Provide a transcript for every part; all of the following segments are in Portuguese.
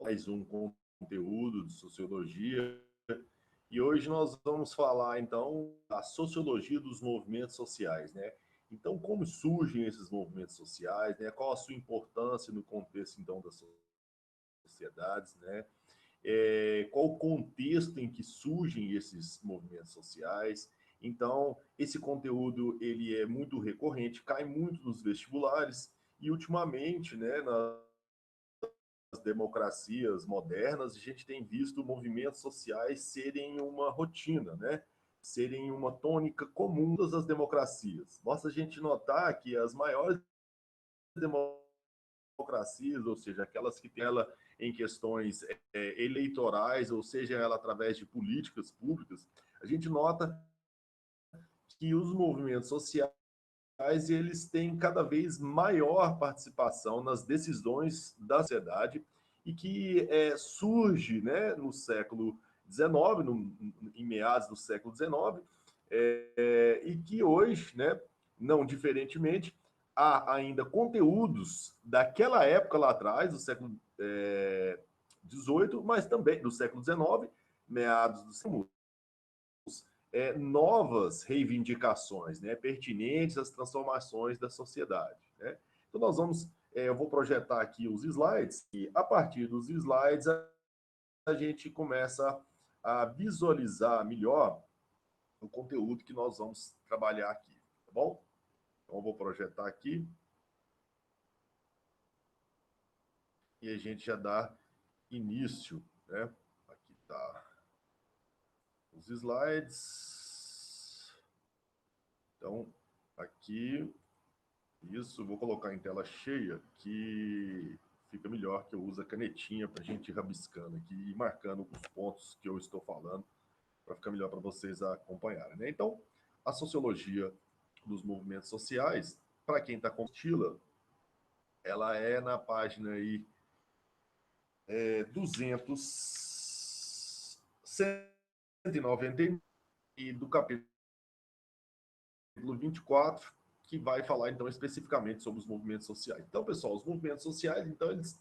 mais um conteúdo de sociologia. E hoje nós vamos falar, então, da sociologia dos movimentos sociais, né? Então, como surgem esses movimentos sociais, né? Qual a sua importância no contexto, então, das sociedades, né? Qual o contexto em que surgem esses movimentos sociais? Então, esse conteúdo, ele é muito recorrente, cai muito nos vestibulares, e ultimamente, né, democracias modernas, a gente tem visto movimentos sociais serem uma rotina, né? Serem uma tônica comum das democracias. Basta a gente notar que as maiores democracias, ou seja, aquelas que têm ela em questões eleitorais, ou seja, ela através de políticas públicas, a gente nota que os movimentos sociais eles têm cada vez maior participação nas decisões da sociedade e que surge, né, no século XIX, em meados do século XIX, e que hoje, né, não diferentemente, há ainda conteúdos daquela época lá atrás, do século XVIII, mas também do século XIX, meados do século novas reivindicações, né, pertinentes às transformações da sociedade, né? Então nós vamos, eu vou projetar aqui os slides e a partir dos slides a gente começa a visualizar melhor o conteúdo que nós vamos trabalhar aqui, tá bom? Então eu vou projetar aqui e a gente já dá início, né? Aqui tá os slides. Então aqui isso, vou colocar em tela cheia, que fica melhor que eu use a canetinha para a gente ir rabiscando aqui e marcando os pontos que eu estou falando, para ficar melhor para vocês acompanharem, né? Então, a sociologia dos movimentos sociais, para quem está com estila, ela é na página aí 200, 190 e do capítulo 24, que vai falar, então, especificamente sobre os movimentos sociais. Então, pessoal, os movimentos sociais, então, eles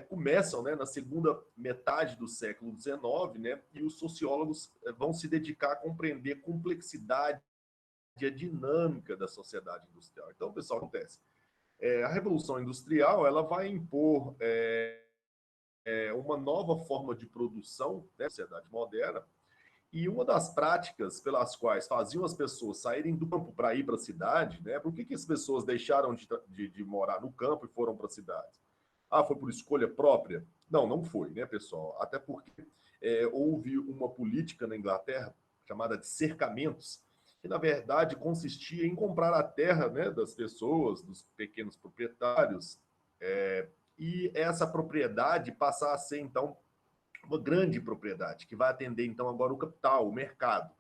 começam, né, na segunda metade do século XIX, né, e os sociólogos vão se dedicar a compreender a complexidade e a dinâmica da sociedade industrial. Então, pessoal, acontece. A Revolução Industrial, ela vai impor uma nova forma de produção, né, sociedade moderna, e uma das práticas pelas quais faziam as pessoas saírem do campo para ir para a cidade, né? Por que as pessoas deixaram de morar no campo e foram para a cidade? Ah, foi por escolha própria? Não, não foi, né, pessoal? Até porque houve uma política na Inglaterra chamada de cercamentos, que na verdade consistia em comprar a terra, né, das pessoas, dos pequenos proprietários, e essa propriedade passar a ser, então, uma grande propriedade, que vai atender, então, agora o capital, o mercado,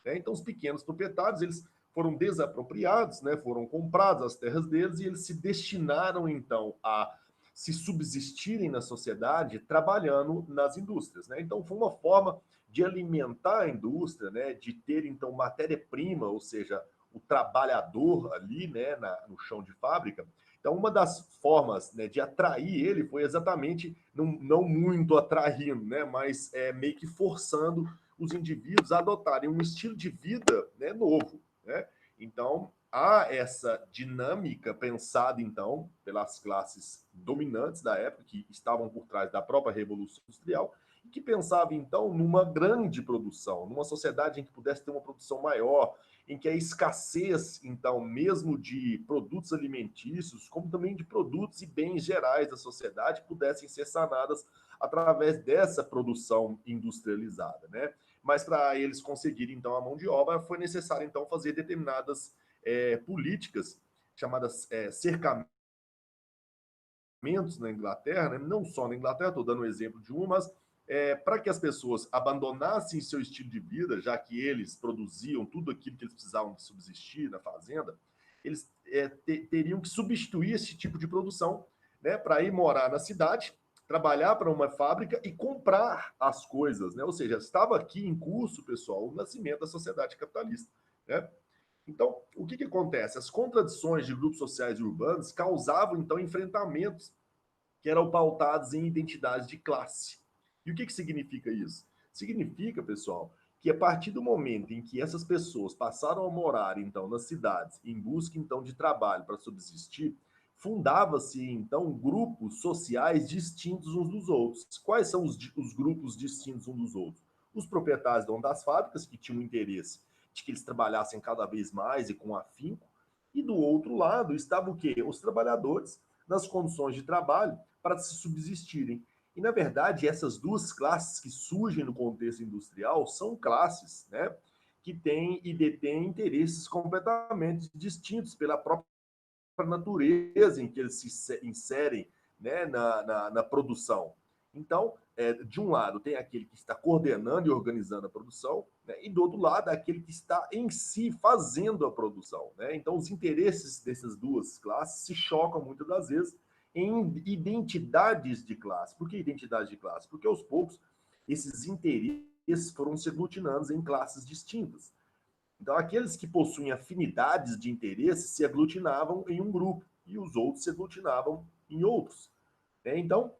né? Então, os pequenos proprietários, eles foram desapropriados, né? Foram compradas as terras deles e eles se destinaram, então, a se subsistirem na sociedade trabalhando nas indústrias, né? Então, foi uma forma de alimentar a indústria, né? De ter, então, matéria-prima, ou seja, o trabalhador ali, né? No chão de fábrica. Então, uma das formas, né, de atrair ele foi exatamente, não muito atraindo, né, mas meio que forçando os indivíduos a adotarem um estilo de vida, né, novo, né? Então, há essa dinâmica pensada, então, pelas classes dominantes da época, que estavam por trás da própria Revolução Industrial, e que pensava, então, numa grande produção, numa sociedade em que pudesse ter uma produção maior, em que a escassez, então, mesmo de produtos alimentícios, como também de produtos e bens gerais da sociedade, pudessem ser sanadas através dessa produção industrializada, né? Mas para eles conseguirem, então, a mão de obra, foi necessário, então, fazer determinadas políticas, chamadas cercamentos na Inglaterra, né? Não só na Inglaterra, estou dando um exemplo de uma, mas para que as pessoas abandonassem seu estilo de vida, já que eles produziam tudo aquilo que eles precisavam de subsistir na fazenda, eles teriam que substituir esse tipo de produção, né, para ir morar na cidade, trabalhar para uma fábrica e comprar as coisas, né? Ou seja, estava aqui em curso, pessoal, o nascimento da sociedade capitalista, né? Então, o que acontece? As contradições de grupos sociais e urbanos causavam, então, enfrentamentos que eram pautados em identidades de classe. E o que significa isso? Significa, pessoal, que a partir do momento em que essas pessoas passaram a morar, então, nas cidades, em busca, então, de trabalho para subsistir, fundava-se, então, grupos sociais distintos uns dos outros. Quais são os grupos distintos uns dos outros? Os proprietários das fábricas, que tinham interesse de que eles trabalhassem cada vez mais e com afinco, e do outro lado estava o quê? Os trabalhadores nas condições de trabalho para se subsistirem. E, na verdade, essas duas classes que surgem no contexto industrial são classes, né, que têm e detêm interesses completamente distintos pela própria natureza em que eles se inserem, né, na produção. Então, de um lado, tem aquele que está coordenando e organizando a produção, né, e do outro lado, aquele que está em si fazendo a produção. Né? Então, os interesses dessas duas classes se chocam muitas das vezes em identidades de classe. Por que identidade de classe? Porque aos poucos esses interesses foram se aglutinando em classes distintas. Então, aqueles que possuem afinidades de interesse se aglutinavam em um grupo e os outros se aglutinavam em outros. Né? Então,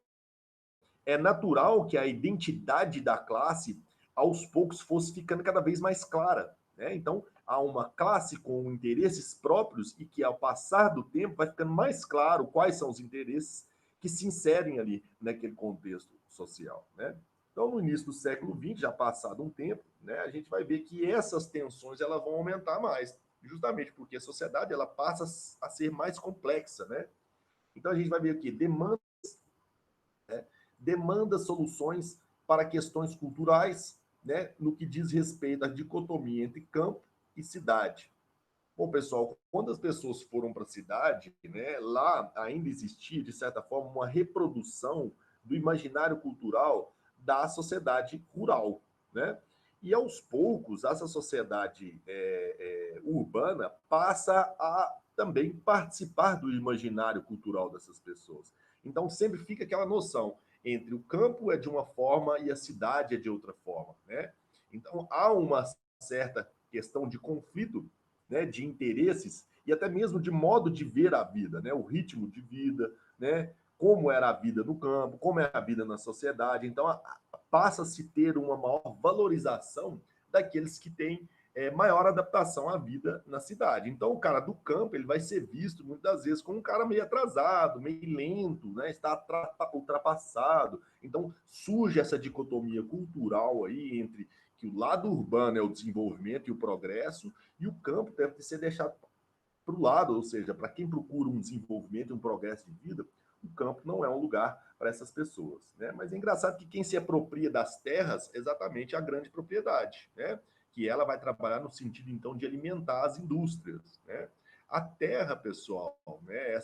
é natural que a identidade da classe, aos poucos, fosse ficando cada vez mais clara. Né? Então, há uma classe com interesses próprios e que, ao passar do tempo, vai ficando mais claro quais são os interesses que se inserem ali naquele contexto social. Né? Então, no início do século XX, já passado um tempo, né, a gente vai ver que essas tensões elas vão aumentar mais, justamente porque a sociedade ela passa a ser mais complexa. Né? Então, a gente vai ver aqui demanda soluções para questões culturais, né, no que diz respeito à dicotomia entre campo e cidade. Bom, pessoal, quando as pessoas foram para a cidade, né, lá ainda existia, de certa forma, uma reprodução do imaginário cultural da sociedade rural. Né? E, aos poucos, essa sociedade urbana passa a também participar do imaginário cultural dessas pessoas. Então, sempre fica aquela noção entre o campo é de uma forma e a cidade é de outra forma. Né? Então, há uma certa questão de conflito, né, de interesses e até mesmo de modo de ver a vida, né, o ritmo de vida, né, como era a vida no campo, como é a vida na sociedade. Então, passa-se a ter uma maior valorização daqueles que têm maior adaptação à vida na cidade. Então, o cara do campo ele vai ser visto muitas das vezes como um cara meio atrasado, meio lento, né? Está ultrapassado. Então, surge essa dicotomia cultural aí entre que o lado urbano é o desenvolvimento e o progresso, e o campo deve ser deixado para o lado, ou seja, para quem procura um desenvolvimento e um progresso de vida, o campo não é um lugar para essas pessoas. Né? Mas é engraçado que quem se apropria das terras é exatamente a grande propriedade, né? Que ela vai trabalhar no sentido, então, de alimentar as indústrias. Né? A terra, pessoal, né?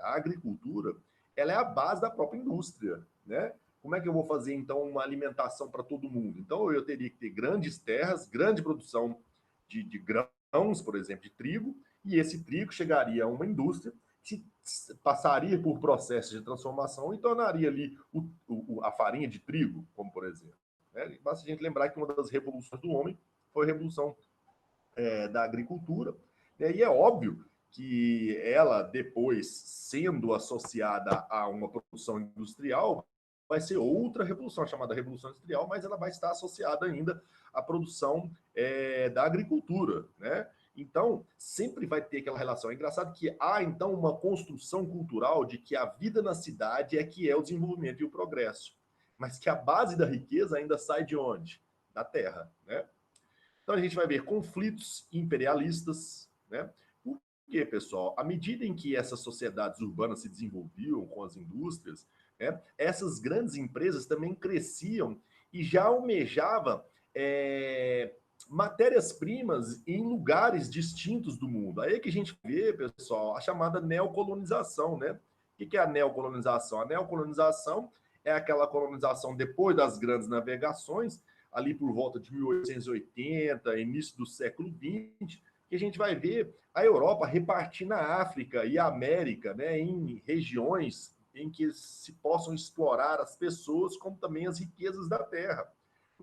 A agricultura, ela é a base da própria indústria. Né? Como é que eu vou fazer, então, uma alimentação para todo mundo? Então, eu teria que ter grandes terras, grande produção de grãos, por exemplo, de trigo, e esse trigo chegaria a uma indústria que passaria por processos de transformação e tornaria ali a farinha de trigo, como por exemplo. Né? Basta a gente lembrar que uma das revoluções do homem foi a revolução da agricultura, né? E é óbvio que ela, depois, sendo associada a uma produção industrial, vai ser outra revolução, chamada Revolução Industrial, mas ela vai estar associada ainda à produção da agricultura, né? Então, sempre vai ter aquela relação. É engraçado que há, então, uma construção cultural de que a vida na cidade é que é o desenvolvimento e o progresso, mas que a base da riqueza ainda sai de onde? Da terra, né? Então a gente vai ver conflitos imperialistas, né? Por quê, pessoal? À medida em que essas sociedades urbanas se desenvolviam com as indústrias, né, essas grandes empresas também cresciam e já almejavam matérias-primas em lugares distintos do mundo. Aí é que a gente vê, pessoal, a chamada neocolonização, né? O que é a neocolonização? A neocolonização é aquela colonização depois das grandes navegações, ali por volta de 1880, início do século XX, que a gente vai ver a Europa repartindo a África e a América, né, em regiões em que se possam explorar as pessoas, como também as riquezas da terra.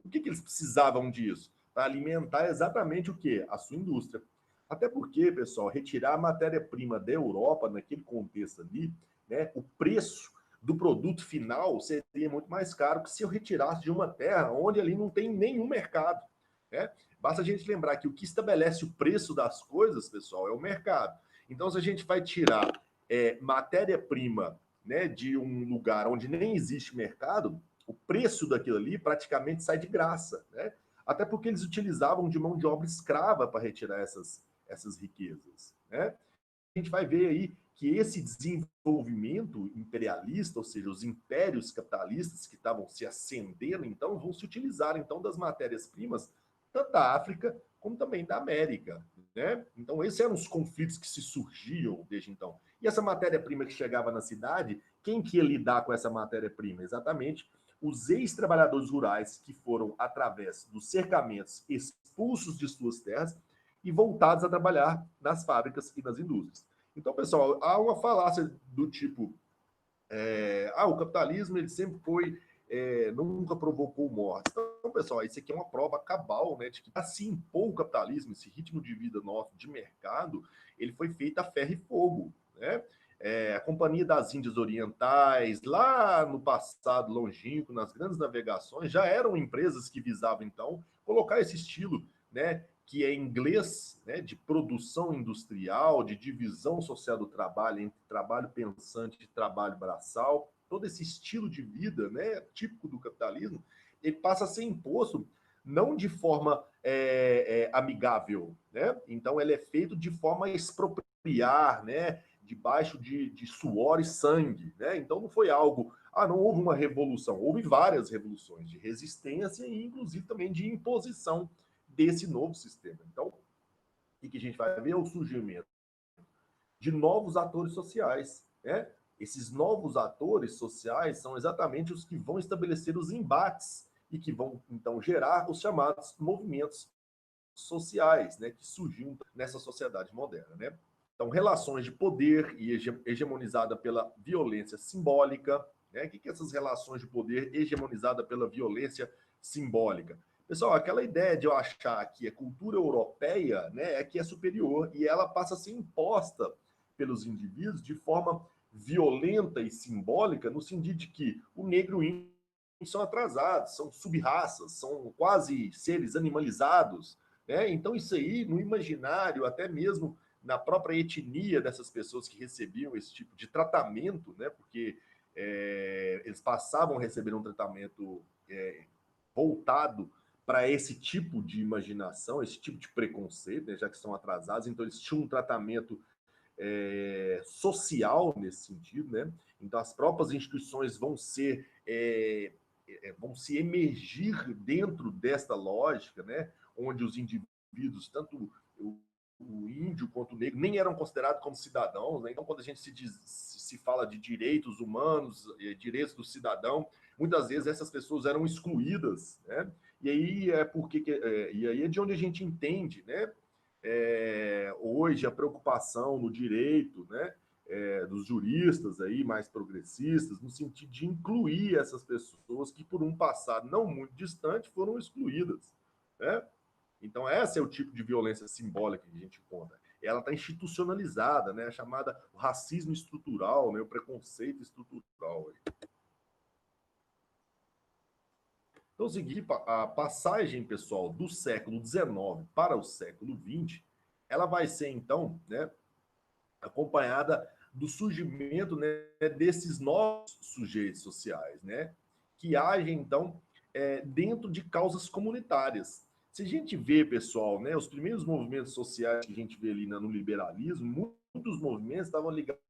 O que eles precisavam disso? Para alimentar exatamente o quê? A sua indústria. Até porque, pessoal, retirar a matéria-prima da Europa naquele contexto ali, né, o preço do produto final seria muito mais caro que se eu retirasse de uma terra onde ali não tem nenhum mercado, né? Basta a gente lembrar que o que estabelece o preço das coisas, pessoal, é o mercado. Então, se a gente vai tirar matéria-prima, né, de um lugar onde nem existe mercado, o preço daquilo ali praticamente sai de graça, né? Até porque eles utilizavam de mão de obra escrava para retirar essas riquezas, né? A gente vai ver aí que esse desenvolvimento imperialista, ou seja, os impérios capitalistas que estavam se ascendendo, então, vão se utilizar então das matérias-primas tanto da África como também da América, né? Então, esses eram os conflitos que se surgiam desde então. E essa matéria-prima que chegava na cidade, quem que ia lidar com essa matéria-prima? Exatamente os ex-trabalhadores rurais que foram, através dos cercamentos, expulsos de suas terras e voltados a trabalhar nas fábricas e nas indústrias. Então, pessoal, há uma falácia do tipo: o capitalismo ele sempre foi, nunca provocou morte. Então, pessoal, isso aqui é uma prova cabal, né, de que para se impor o capitalismo, esse ritmo de vida nosso de mercado, ele foi feito a ferro e fogo, né? A Companhia das Índias Orientais, lá no passado longínquo, nas grandes navegações, já eram empresas que visavam, então, colocar esse estilo, né, que é inglês, né, de produção industrial, de divisão social do trabalho, entre trabalho pensante e trabalho braçal, todo esse estilo de vida, né, típico do capitalismo, ele passa a ser imposto não de forma amigável, né? Então ele é feito de forma a expropriar, né, debaixo de suor e sangue, né? Então não foi algo, não houve uma revolução, houve várias revoluções de resistência e inclusive também de imposição desse novo sistema. Então, o que a gente vai ver é o surgimento de novos atores sociais, né? Esses novos atores sociais são exatamente os que vão estabelecer os embates e que vão, então, gerar os chamados movimentos sociais, né, que surgiam nessa sociedade moderna, né? Então, relações de poder e hegemonizada pela violência simbólica, né? O que essas relações de poder hegemonizada pela violência simbólica? Pessoal, aquela ideia de eu achar que a cultura europeia, né, é que é superior e ela passa a ser imposta pelos indivíduos de forma violenta e simbólica, no sentido de que o negro e o índio são atrasados, são sub-raças, são quase seres animalizados, né? Então, isso aí, no imaginário, até mesmo na própria etnia dessas pessoas que recebiam esse tipo de tratamento, né? Porque eles passavam a receber um tratamento voltado para esse tipo de imaginação, esse tipo de preconceito, né? Já que são atrasados, então eles tinham um tratamento social nesse sentido, né? Então as próprias instituições vão vão se emergir dentro desta lógica, né? Onde os indivíduos, tanto o índio quanto o negro, nem eram considerados como cidadãos, né? Então quando a gente se fala de direitos humanos, direitos do cidadão, muitas vezes essas pessoas eram excluídas, né? E aí e aí é de onde a gente entende, né? Hoje a preocupação no direito, né, dos juristas aí mais progressistas, no sentido de incluir essas pessoas que por um passado não muito distante foram excluídas, né? Então esse é o tipo de violência simbólica que a gente encontra. Ela está institucionalizada, né, chamada o racismo estrutural, né, o preconceito estrutural. Então, seguinte, a passagem, pessoal, do século XIX para o século XX, ela vai ser, então, né, acompanhada do surgimento, né, desses novos sujeitos sociais, né, que agem, então, dentro de causas comunitárias. Se a gente vê, pessoal, né, os primeiros movimentos sociais que a gente vê ali no liberalismo, muitos movimentos estavam ligados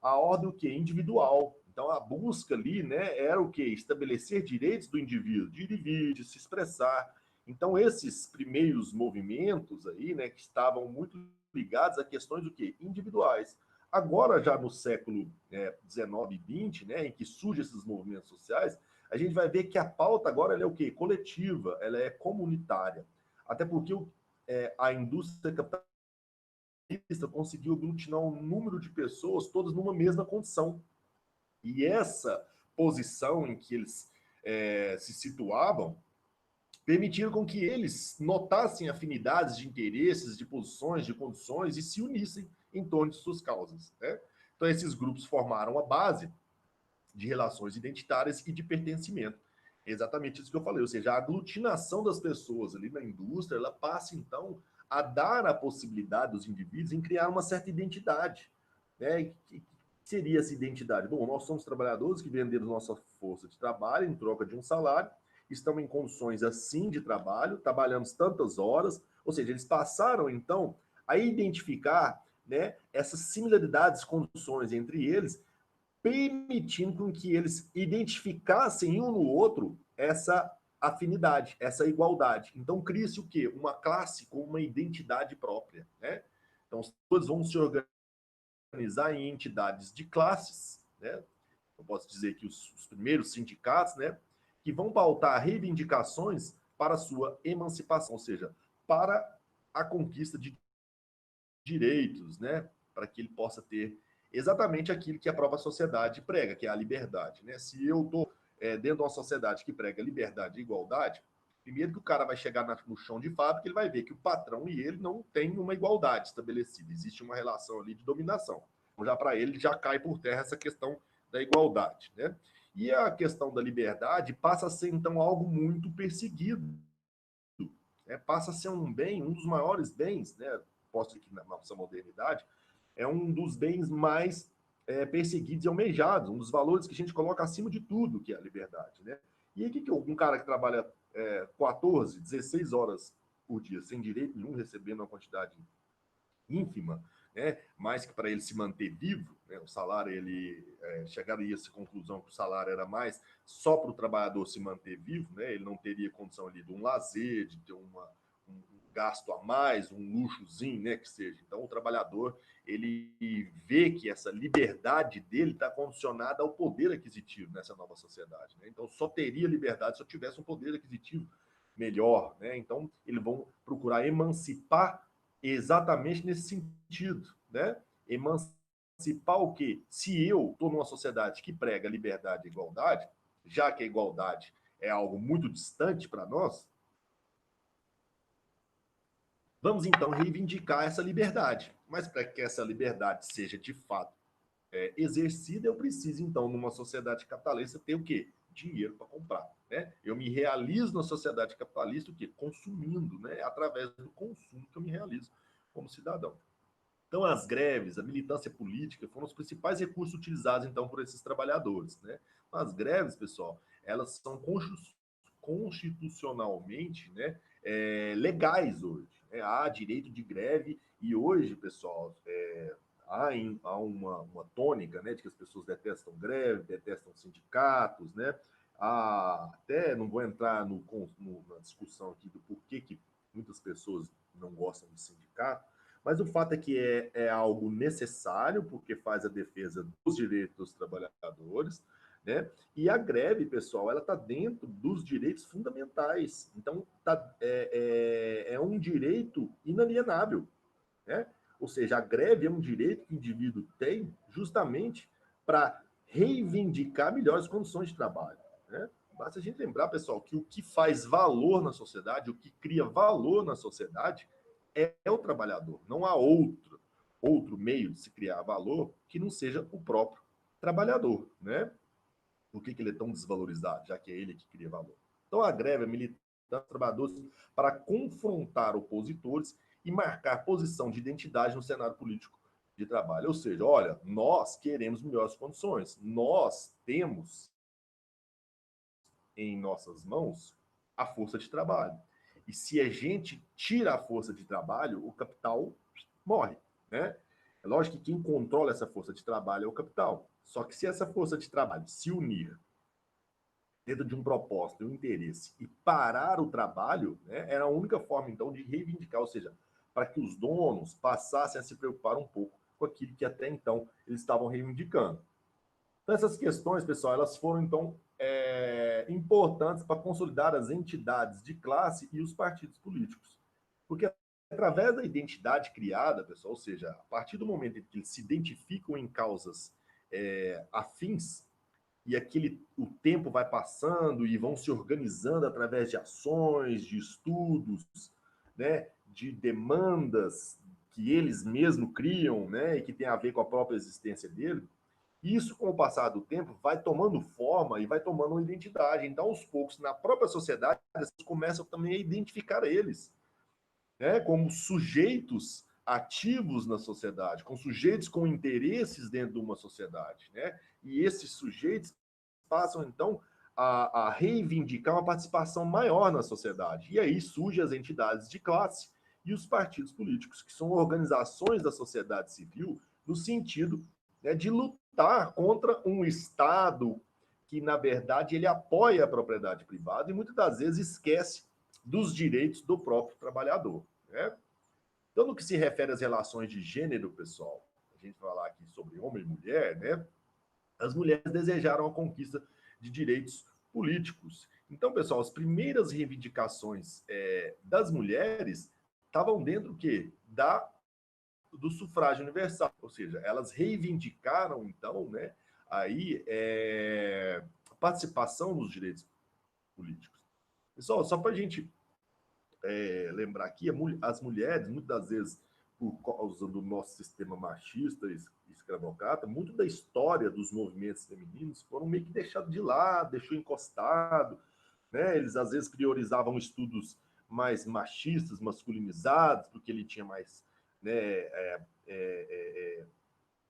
à ordem o quê? Individual. Então, a busca ali, né, era o quê? Estabelecer direitos do indivíduo, de ir, de se expressar. Então, esses primeiros movimentos aí, né, que estavam muito ligados a questões do quê? Individuais. Agora, já no século XIX e XX, né, em que surgem esses movimentos sociais, a gente vai ver que a pauta agora ela é o quê? Coletiva, ela é comunitária. Até porque a indústria capitalista conseguiu aglutinar um número de pessoas todas numa mesma condição. E essa posição em que eles se situavam permitiram com que eles notassem afinidades de interesses, de posições, de condições e se unissem em torno de suas causas, né? Então, esses grupos formaram a base de relações identitárias e de pertencimento. É exatamente isso que eu falei, ou seja, a aglutinação das pessoas ali na indústria, ela passa, então, a dar a possibilidade dos indivíduos em criar uma certa identidade. Né? Que seria essa identidade? Bom, nós somos trabalhadores que vendemos nossa força de trabalho em troca de um salário, estamos em condições assim de trabalho, trabalhamos tantas horas, ou seja, eles passaram, então, a identificar, né, essas similaridades, condições entre eles, permitindo com que eles identificassem um no outro essa afinidade, essa igualdade. Então, cria-se o quê? Uma classe com uma identidade própria, né? Então, todos vão se organizar em entidades de classes, né? Eu posso dizer que os primeiros sindicatos, né, que vão pautar reivindicações para a sua emancipação, ou seja, para a conquista de direitos, né, para que ele possa ter exatamente aquilo que a própria sociedade prega, que é a liberdade, né? Se eu estou dentro de uma sociedade que prega liberdade e igualdade, primeiro que o cara vai chegar no chão de fábrica, ele vai ver que o patrão e ele não têm uma igualdade estabelecida, existe uma relação ali de dominação. Então, já para ele, já cai por terra essa questão da igualdade, né? E a questão da liberdade passa a ser, então, algo muito perseguido, né? Passa a ser um bem, um dos maiores bens, né? Posso dizer que na nossa modernidade, é um dos bens mais perseguidos e almejados, um dos valores que a gente coloca acima de tudo, que é a liberdade, né? E aí, que um cara que trabalha 14, 16 horas por dia, sem direito nenhum, recebendo uma quantidade ínfima, né? Mas que para ele se manter vivo, né? O salário, ele chegaria a essa conclusão que o salário era mais só para o trabalhador se manter vivo, né? Ele não teria condição ali de um lazer, de ter um gasto a mais, um luxozinho, né, que seja. Então, o trabalhador, ele vê que essa liberdade dele está condicionada ao poder aquisitivo nessa nova sociedade, né? Então, só teria liberdade se eu tivesse um poder aquisitivo melhor, né? Então, eles vão procurar emancipar exatamente nesse sentido, né? Emancipar o quê? Se eu estou numa sociedade que prega liberdade e igualdade, já que a igualdade é algo muito distante para nós, vamos então reivindicar essa liberdade. Mas para que essa liberdade seja de fato exercida, eu preciso então, numa sociedade capitalista, ter o quê? Dinheiro para comprar, né? Eu me realizo na sociedade capitalista o quê? Consumindo, né? É através do consumo que eu me realizo como cidadão. Então, as greves, a militância política foram os principais recursos utilizados, então, por esses trabalhadores, né? As greves, pessoal, elas são constitucionalmente, né, legais hoje, né? Há direito de greve e hoje, pessoal, há uma tônica, né, de que as pessoas detestam greve, detestam sindicatos, né? Até não vou entrar na discussão aqui do porquê que muitas pessoas não gostam de sindicato, mas o fato é que é algo necessário, porque faz a defesa dos direitos dos trabalhadores, né? E a greve, pessoal, ela está dentro dos direitos fundamentais. Então, é um direito inalienável, né? Ou seja, a greve é um direito que o indivíduo tem justamente para reivindicar melhores condições de trabalho, né? Basta a gente lembrar, pessoal, que o que faz valor na sociedade, o que cria valor na sociedade, é o trabalhador. Não há outro meio de se criar valor que não seja o próprio trabalhador, né? Por que ele é tão desvalorizado, já que é ele que cria valor? Então, a greve é militante dos trabalhadores para confrontar opositores e marcar posição de identidade no cenário político de trabalho. Ou seja, olha, nós queremos melhores condições, nós temos em nossas mãos a força de trabalho. E se a gente tira a força de trabalho, o capital morre, né? É lógico que quem controla essa força de trabalho é o capital. Só que se essa força de trabalho se unir dentro de um propósito, um interesse, e parar o trabalho, né, era a única forma, então, de reivindicar, ou seja, para que os donos passassem a se preocupar um pouco com aquilo que até então eles estavam reivindicando. Então, essas questões, pessoal, elas foram, então, importantes para consolidar as entidades de classe e os partidos políticos. Porque através da identidade criada, pessoal, ou seja, a partir do momento em que eles se identificam em causas afins, e o tempo vai passando e vão se organizando através de ações, de estudos, né, de demandas que eles mesmos criam, né, e que tem a ver com a própria existência dele, E isso, com o passar do tempo, vai tomando forma e vai tomando uma identidade. Então, aos poucos, na própria sociedade, as pessoas começam também a identificar eles, né, como sujeitos ativos na sociedade, com sujeitos com interesses dentro de uma sociedade, né? E esses sujeitos passam então a reivindicar uma participação maior na sociedade. E aí surgem as entidades de classe e os partidos políticos, que são organizações da sociedade civil no sentido, né, de lutar contra um Estado que, na verdade, ele apoia a propriedade privada e muitas das vezes esquece dos direitos do próprio trabalhador. Né? Então, no que se refere às relações de gênero, pessoal, a gente vai falar aqui sobre homem e mulher, né? As mulheres desejaram a conquista de direitos políticos. Então, pessoal, as primeiras reivindicações das mulheres estavam dentro quê? Do sufrágio universal, ou seja, elas reivindicaram, então, né, aí, participação nos direitos políticos. Pessoal, só para a gente lembrar aqui, as mulheres, muitas das vezes, por causa do nosso sistema machista e escravocrata, muito da história dos movimentos femininos foram meio que deixados de lado, deixou encostado, né? Eles às vezes priorizavam estudos mais machistas, masculinizados, porque ele tinha mais, né,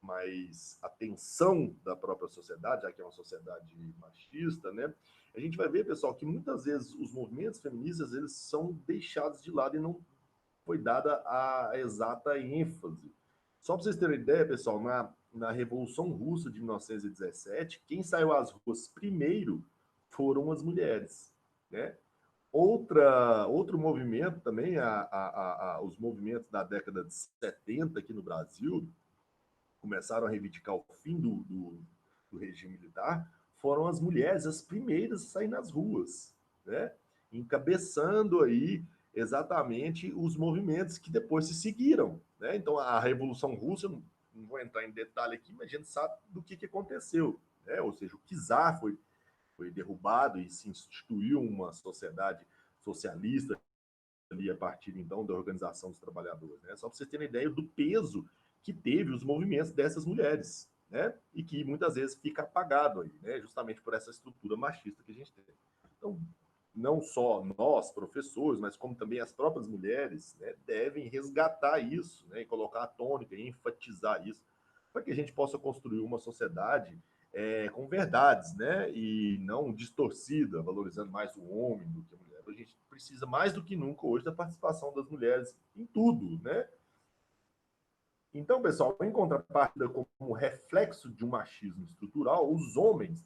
mais atenção da própria sociedade, já que é uma sociedade machista, né? A gente vai ver, pessoal, que muitas vezes os movimentos feministas eles são deixados de lado e não foi dada a exata ênfase. Só para vocês terem uma ideia, pessoal, na Revolução Russa de 1917, quem saiu às ruas primeiro foram as mulheres, né? Outro movimento também, os movimentos da década de 70 aqui no Brasil, começaram a reivindicar o fim do regime militar, foram as mulheres as primeiras a sair nas ruas, né? Encabeçando aí exatamente os movimentos que depois se seguiram. Né? Então, a Revolução Russa, não vou entrar em detalhe aqui, mas a gente sabe do que aconteceu. Né? Ou seja, o czar foi derrubado e se instituiu uma sociedade socialista ali a partir então da organização dos trabalhadores, né? Só para vocês terem ideia do peso que teve os movimentos dessas mulheres, né? E que muitas vezes fica apagado aí, né? Justamente por essa estrutura machista que a gente tem. Então, não só nós, professores, mas como também as próprias mulheres, né, devem resgatar isso, né, e colocar a tônica, e enfatizar isso, para que a gente possa construir uma sociedade com verdades, né, e não distorcida, valorizando mais o homem do que a mulher. A gente precisa mais do que nunca hoje da participação das mulheres em tudo, né? Então, pessoal, em contrapartida, como reflexo de um machismo estrutural, os homens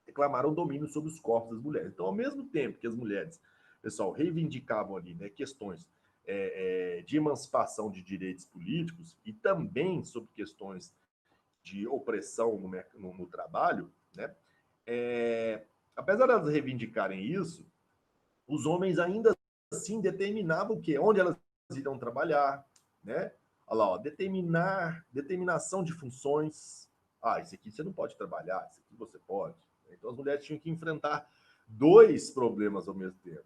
reclamaram domínio sobre os corpos das mulheres. Então, ao mesmo tempo que as mulheres, pessoal, reivindicavam ali, né, questões de emancipação de direitos políticos e também sobre questões de opressão no trabalho, né? Apesar de elas reivindicarem isso, os homens ainda assim determinavam o quê? Onde elas iriam trabalhar, né? Olha lá, ó, determinação de funções. Ah, isso aqui você não pode trabalhar, isso aqui você pode. Então as mulheres tinham que enfrentar dois problemas ao mesmo tempo.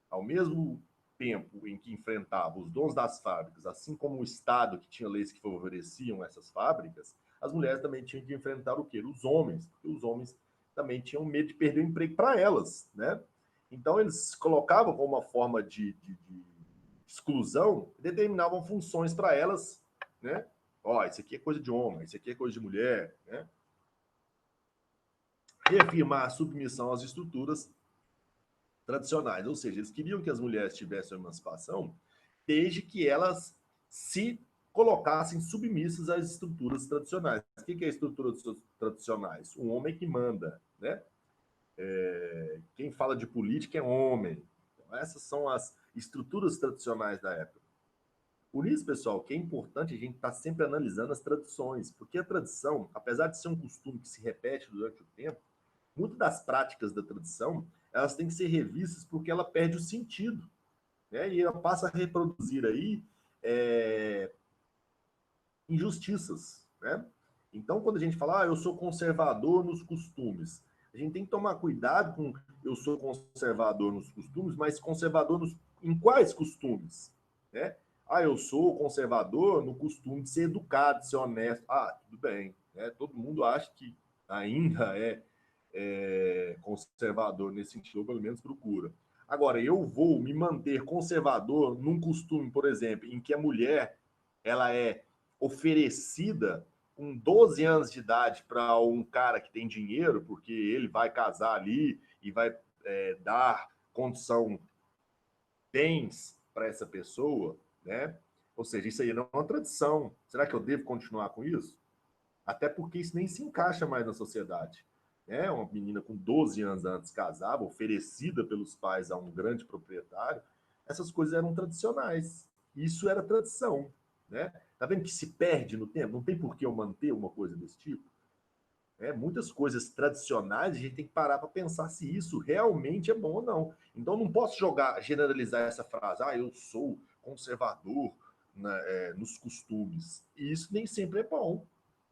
Ao mesmo tempo em que enfrentavam os donos das fábricas, assim como o Estado que tinha leis que favoreciam essas fábricas, as mulheres também tinham que enfrentar o quê? Os homens, porque os homens também tinham medo de perder o emprego para elas, né? Então eles colocavam como uma forma de exclusão, determinavam funções para elas, né? Ó, isso aqui é coisa de homem, isso aqui é coisa de mulher, né? Reafirmar a submissão às estruturas tradicionais, ou seja, eles queriam que as mulheres tivessem emancipação desde que elas se colocassem submissas às estruturas tradicionais. O que é estruturas tradicionais? Um homem que manda, né? Quem fala de política é homem. Então, essas são as estruturas tradicionais da época. Por isso, pessoal, que é importante a gente estar sempre analisando as tradições, porque a tradição, apesar de ser um costume que se repete durante o tempo, muitas das práticas da tradição, elas têm que ser revistas porque ela perde o sentido, né? E ela passa a reproduzir aí injustiças, né? Então, quando a gente fala, eu sou conservador nos costumes, a gente tem que tomar cuidado com eu sou conservador nos costumes, mas conservador em quais costumes, né? Ah, eu sou conservador no costume de ser educado, de ser honesto. Ah, tudo bem. Né? Todo mundo acha que ainda é conservador nesse sentido, ou pelo menos procura. Agora, eu vou me manter conservador num costume, por exemplo, em que a mulher ela é oferecida com 12 anos de idade para um cara que tem dinheiro, porque ele vai casar ali e vai dar condição, bens para essa pessoa, né? Ou seja, isso aí não é uma tradição. Será que eu devo continuar com isso? Até porque isso nem se encaixa mais na sociedade. É uma menina com 12 anos antes casava, oferecida pelos pais a um grande proprietário, essas coisas eram tradicionais. Isso era tradição, né? Tá vendo que se perde no tempo? Não tem por que eu manter uma coisa desse tipo. Muitas coisas tradicionais, a gente tem que parar para pensar se isso realmente é bom ou não. Então, não posso generalizar essa frase, eu sou conservador, né, nos costumes. E isso nem sempre é bom.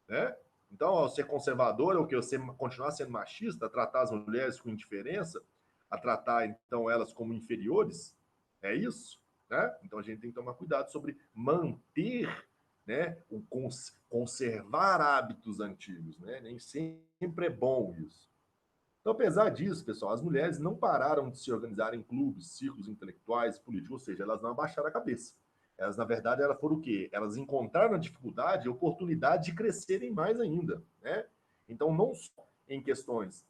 Né? Então, ó, ser conservador é o que? Você continuar sendo machista, a tratar as mulheres com indiferença, a tratar, então, elas como inferiores? É isso? Né? Então, a gente tem que tomar cuidado sobre manter, né, conservar hábitos antigos. Né? Nem sempre é bom isso. Então, apesar disso, pessoal, as mulheres não pararam de se organizar em clubes, círculos intelectuais, políticos, ou seja, elas não abaixaram a cabeça. Elas, na verdade, elas foram o quê? Elas encontraram a dificuldade e a oportunidade de crescerem mais ainda. Né? Então, não só em questões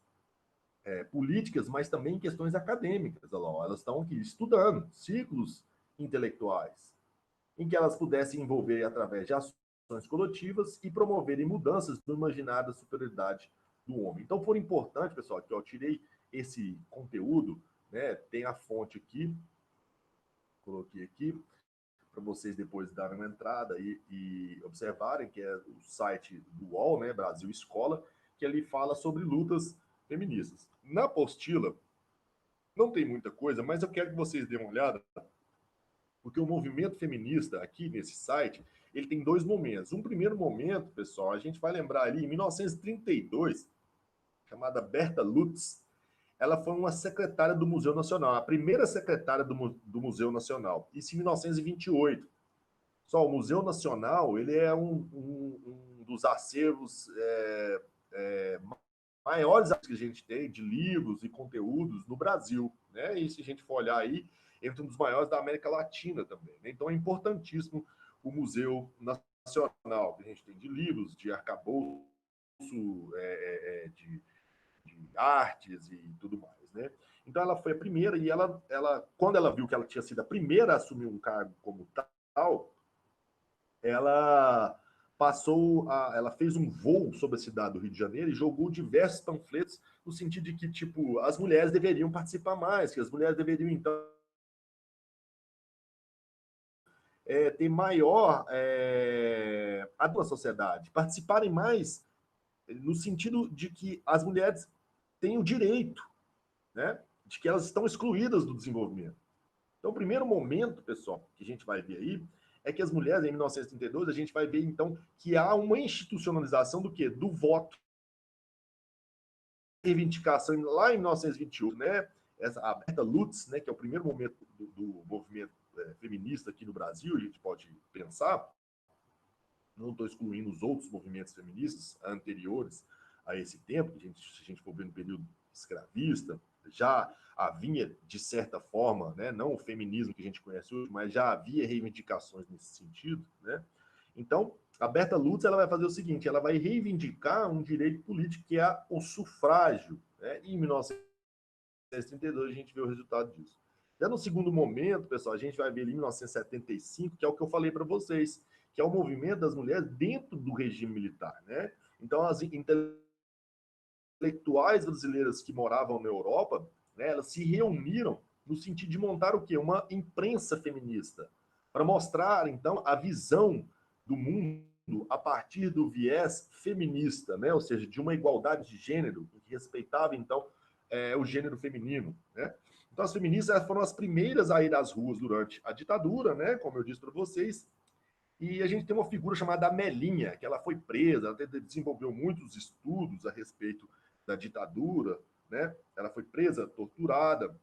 políticas, mas também em questões acadêmicas. Elas estão aqui estudando ciclos intelectuais, em que elas pudessem envolver através de ações coletivas e promoverem mudanças no imaginário da superioridade do homem. Então, foi importante, pessoal, que eu tirei esse conteúdo, né, tem a fonte aqui, coloquei aqui, para vocês depois darem uma entrada e observarem, que é o site do UOL, né, Brasil Escola, que ali fala sobre lutas feministas. Na apostila, não tem muita coisa, mas eu quero que vocês dêem uma olhada, porque o movimento feminista aqui nesse site, ele tem dois momentos. Um primeiro momento, pessoal, a gente vai lembrar ali, em 1932, chamada Berta Lutz, ela foi uma secretária do Museu Nacional, a primeira secretária do Museu Nacional, isso em 1928. Só o Museu Nacional, ele é um dos acervos maiores que a gente tem de livros e conteúdos no Brasil, né? E se a gente for olhar aí, entre um dos maiores da América Latina também. Né? Então é importantíssimo o Museu Nacional, que a gente tem de livros, de arcabouço, de artes e tudo mais, né? Então ela foi a primeira e quando ela viu que ela tinha sido a primeira a assumir um cargo como tal, ela ela fez um voo sobre a cidade do Rio de Janeiro e jogou diversos panfletos no sentido de que, tipo, as mulheres deveriam participar mais, que as mulheres deveriam, então, ter maior a sociedade, participarem mais no sentido de que as mulheres têm o direito, né, de que elas estão excluídas do desenvolvimento. Então, o primeiro momento, pessoal, que a gente vai ver aí, é que as mulheres, em 1932, a gente vai ver, então, que há uma institucionalização do quê? Do voto. Reivindicação lá em 1928, né? A Berta Lutz, né, que é o primeiro momento do movimento feminista aqui no Brasil, a gente pode pensar, não estou excluindo os outros movimentos feministas anteriores a esse tempo, que se a gente for ver no período escravista, já havia, de certa forma, né, não o feminismo que a gente conhece hoje, mas já havia reivindicações nesse sentido. Né? Então, a Berta Lutz ela vai fazer o seguinte, ela vai reivindicar um direito político que é o sufrágio. Né? E em 1932 a gente vê o resultado disso. Já no segundo momento, pessoal, a gente vai ver ali em 1975, que é o que eu falei para vocês, que é o movimento das mulheres dentro do regime militar. Né? Então, as intelectuais brasileiras que moravam na Europa, né, elas se reuniram no sentido de montar o quê? Uma imprensa feminista, para mostrar, então, a visão do mundo a partir do viés feminista, né? Ou seja, de uma igualdade de gênero, que respeitava, então, o gênero feminino. Né? Então, as feministas foram as primeiras a ir às ruas durante a ditadura, né? Como eu disse para vocês, e a gente tem uma figura chamada Amelinha, que ela foi presa, ela desenvolveu muitos estudos a respeito da ditadura, né? Ela foi presa, torturada.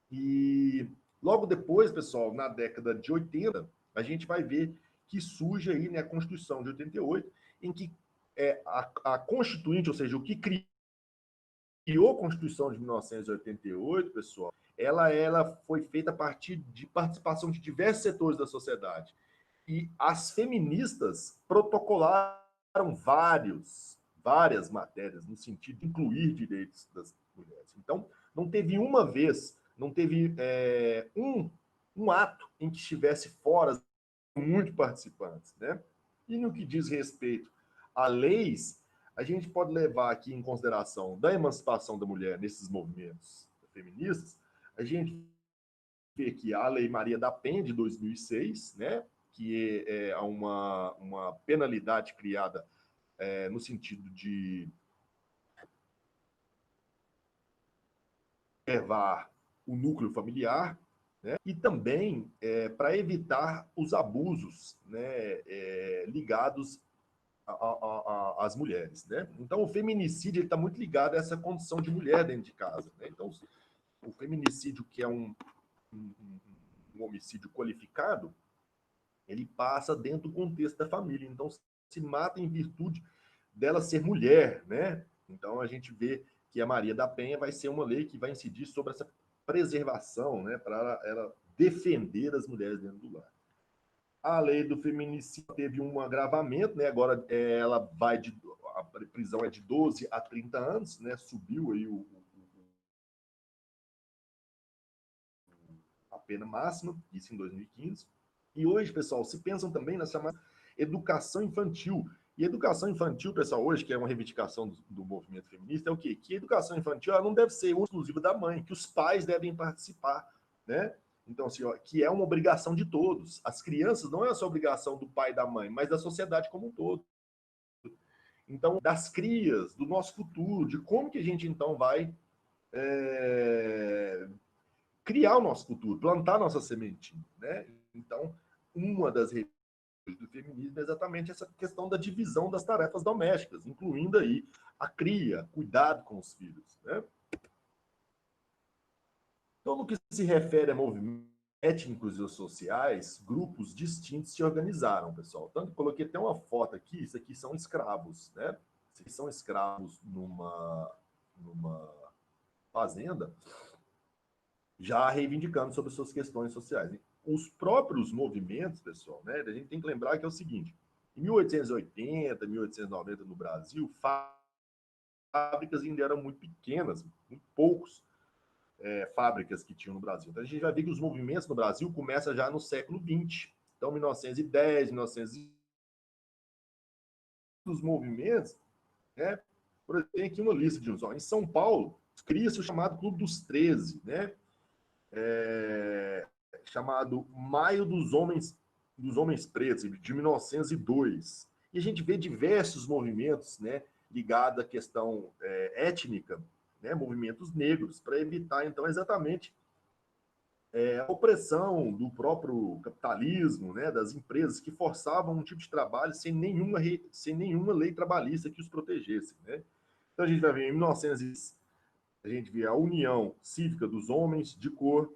E logo depois, pessoal, na década de 80, a gente vai ver que surge aí, né, a Constituição de 88, em que a Constituinte, ou seja, o que criou a Constituição de 1988, pessoal, ela foi feita a partir de participação de diversos setores da sociedade. E as feministas protocolaram várias matérias no sentido de incluir direitos das mulheres. Então, não teve uma vez, não teve um ato em que estivesse fora muitos participantes, né? E no que diz respeito a leis, a gente pode levar aqui em consideração da emancipação da mulher nesses movimentos feministas, a gente vê que a Lei Maria da Penha, de 2006, né, que é uma penalidade criada no sentido de preservar o núcleo familiar, né, e também para evitar os abusos, né, ligados às mulheres. Né? Então, o feminicídio está muito ligado a essa condição de mulher dentro de casa. Né? Então, o feminicídio, que é um, um homicídio qualificado, ele passa dentro do contexto da família. Então, se mata em virtude dela ser mulher, né? Então, a gente vê que a Maria da Penha vai ser uma lei que vai incidir sobre essa preservação, né? Para ela defender as mulheres dentro do lar. A lei do feminicídio teve um agravamento, né? Agora ela vai a prisão é de 12 a 30 anos, né? Subiu aí a pena máxima, isso em 2015. E hoje, pessoal, se pensam também na chamada educação infantil. E educação infantil, pessoal, hoje, que é uma reivindicação do movimento feminista, é o quê? Que a educação infantil ela não deve ser exclusiva da mãe, que os pais devem participar, né? Então, assim, ó, que é uma obrigação de todos. As crianças não é só obrigação do pai e da mãe, mas da sociedade como um todo. Então, das crias, do nosso futuro, de como que a gente, então, vai criar o nosso futuro, plantar nossa sementinha, né? Então, uma das do feminismo é exatamente essa questão da divisão das tarefas domésticas, incluindo aí a cria, cuidado com os filhos, né? Então, no que se refere a movimentos étnicos e sociais, grupos distintos se organizaram, pessoal. Tanto que coloquei até uma foto aqui, isso aqui são escravos, né? Esses são escravos numa fazenda, já reivindicando sobre suas questões sociais. Os próprios movimentos, pessoal, né? A gente tem que lembrar que é o seguinte, em 1880, 1890 no Brasil, fábricas ainda eram muito pequenas, muito poucos fábricas que tinham no Brasil. Então a gente vai ver que os movimentos no Brasil começam já no século XX. Então, 1910, 1900 os movimentos, né? Por exemplo, tem aqui uma lista de uns. Ó, em São Paulo, cria-se o chamado Clube dos 13, né? Chamado Maio dos Homens Pretos, de 1902. E a gente vê diversos movimentos, né, ligados à questão étnica, né, movimentos negros, para evitar, então, exatamente a opressão do próprio capitalismo, né, das empresas que forçavam um tipo de trabalho sem nenhuma lei trabalhista que os protegesse. Né? Então, a gente vai ver em 1900, a gente vê a União Cívica dos Homens de Cor,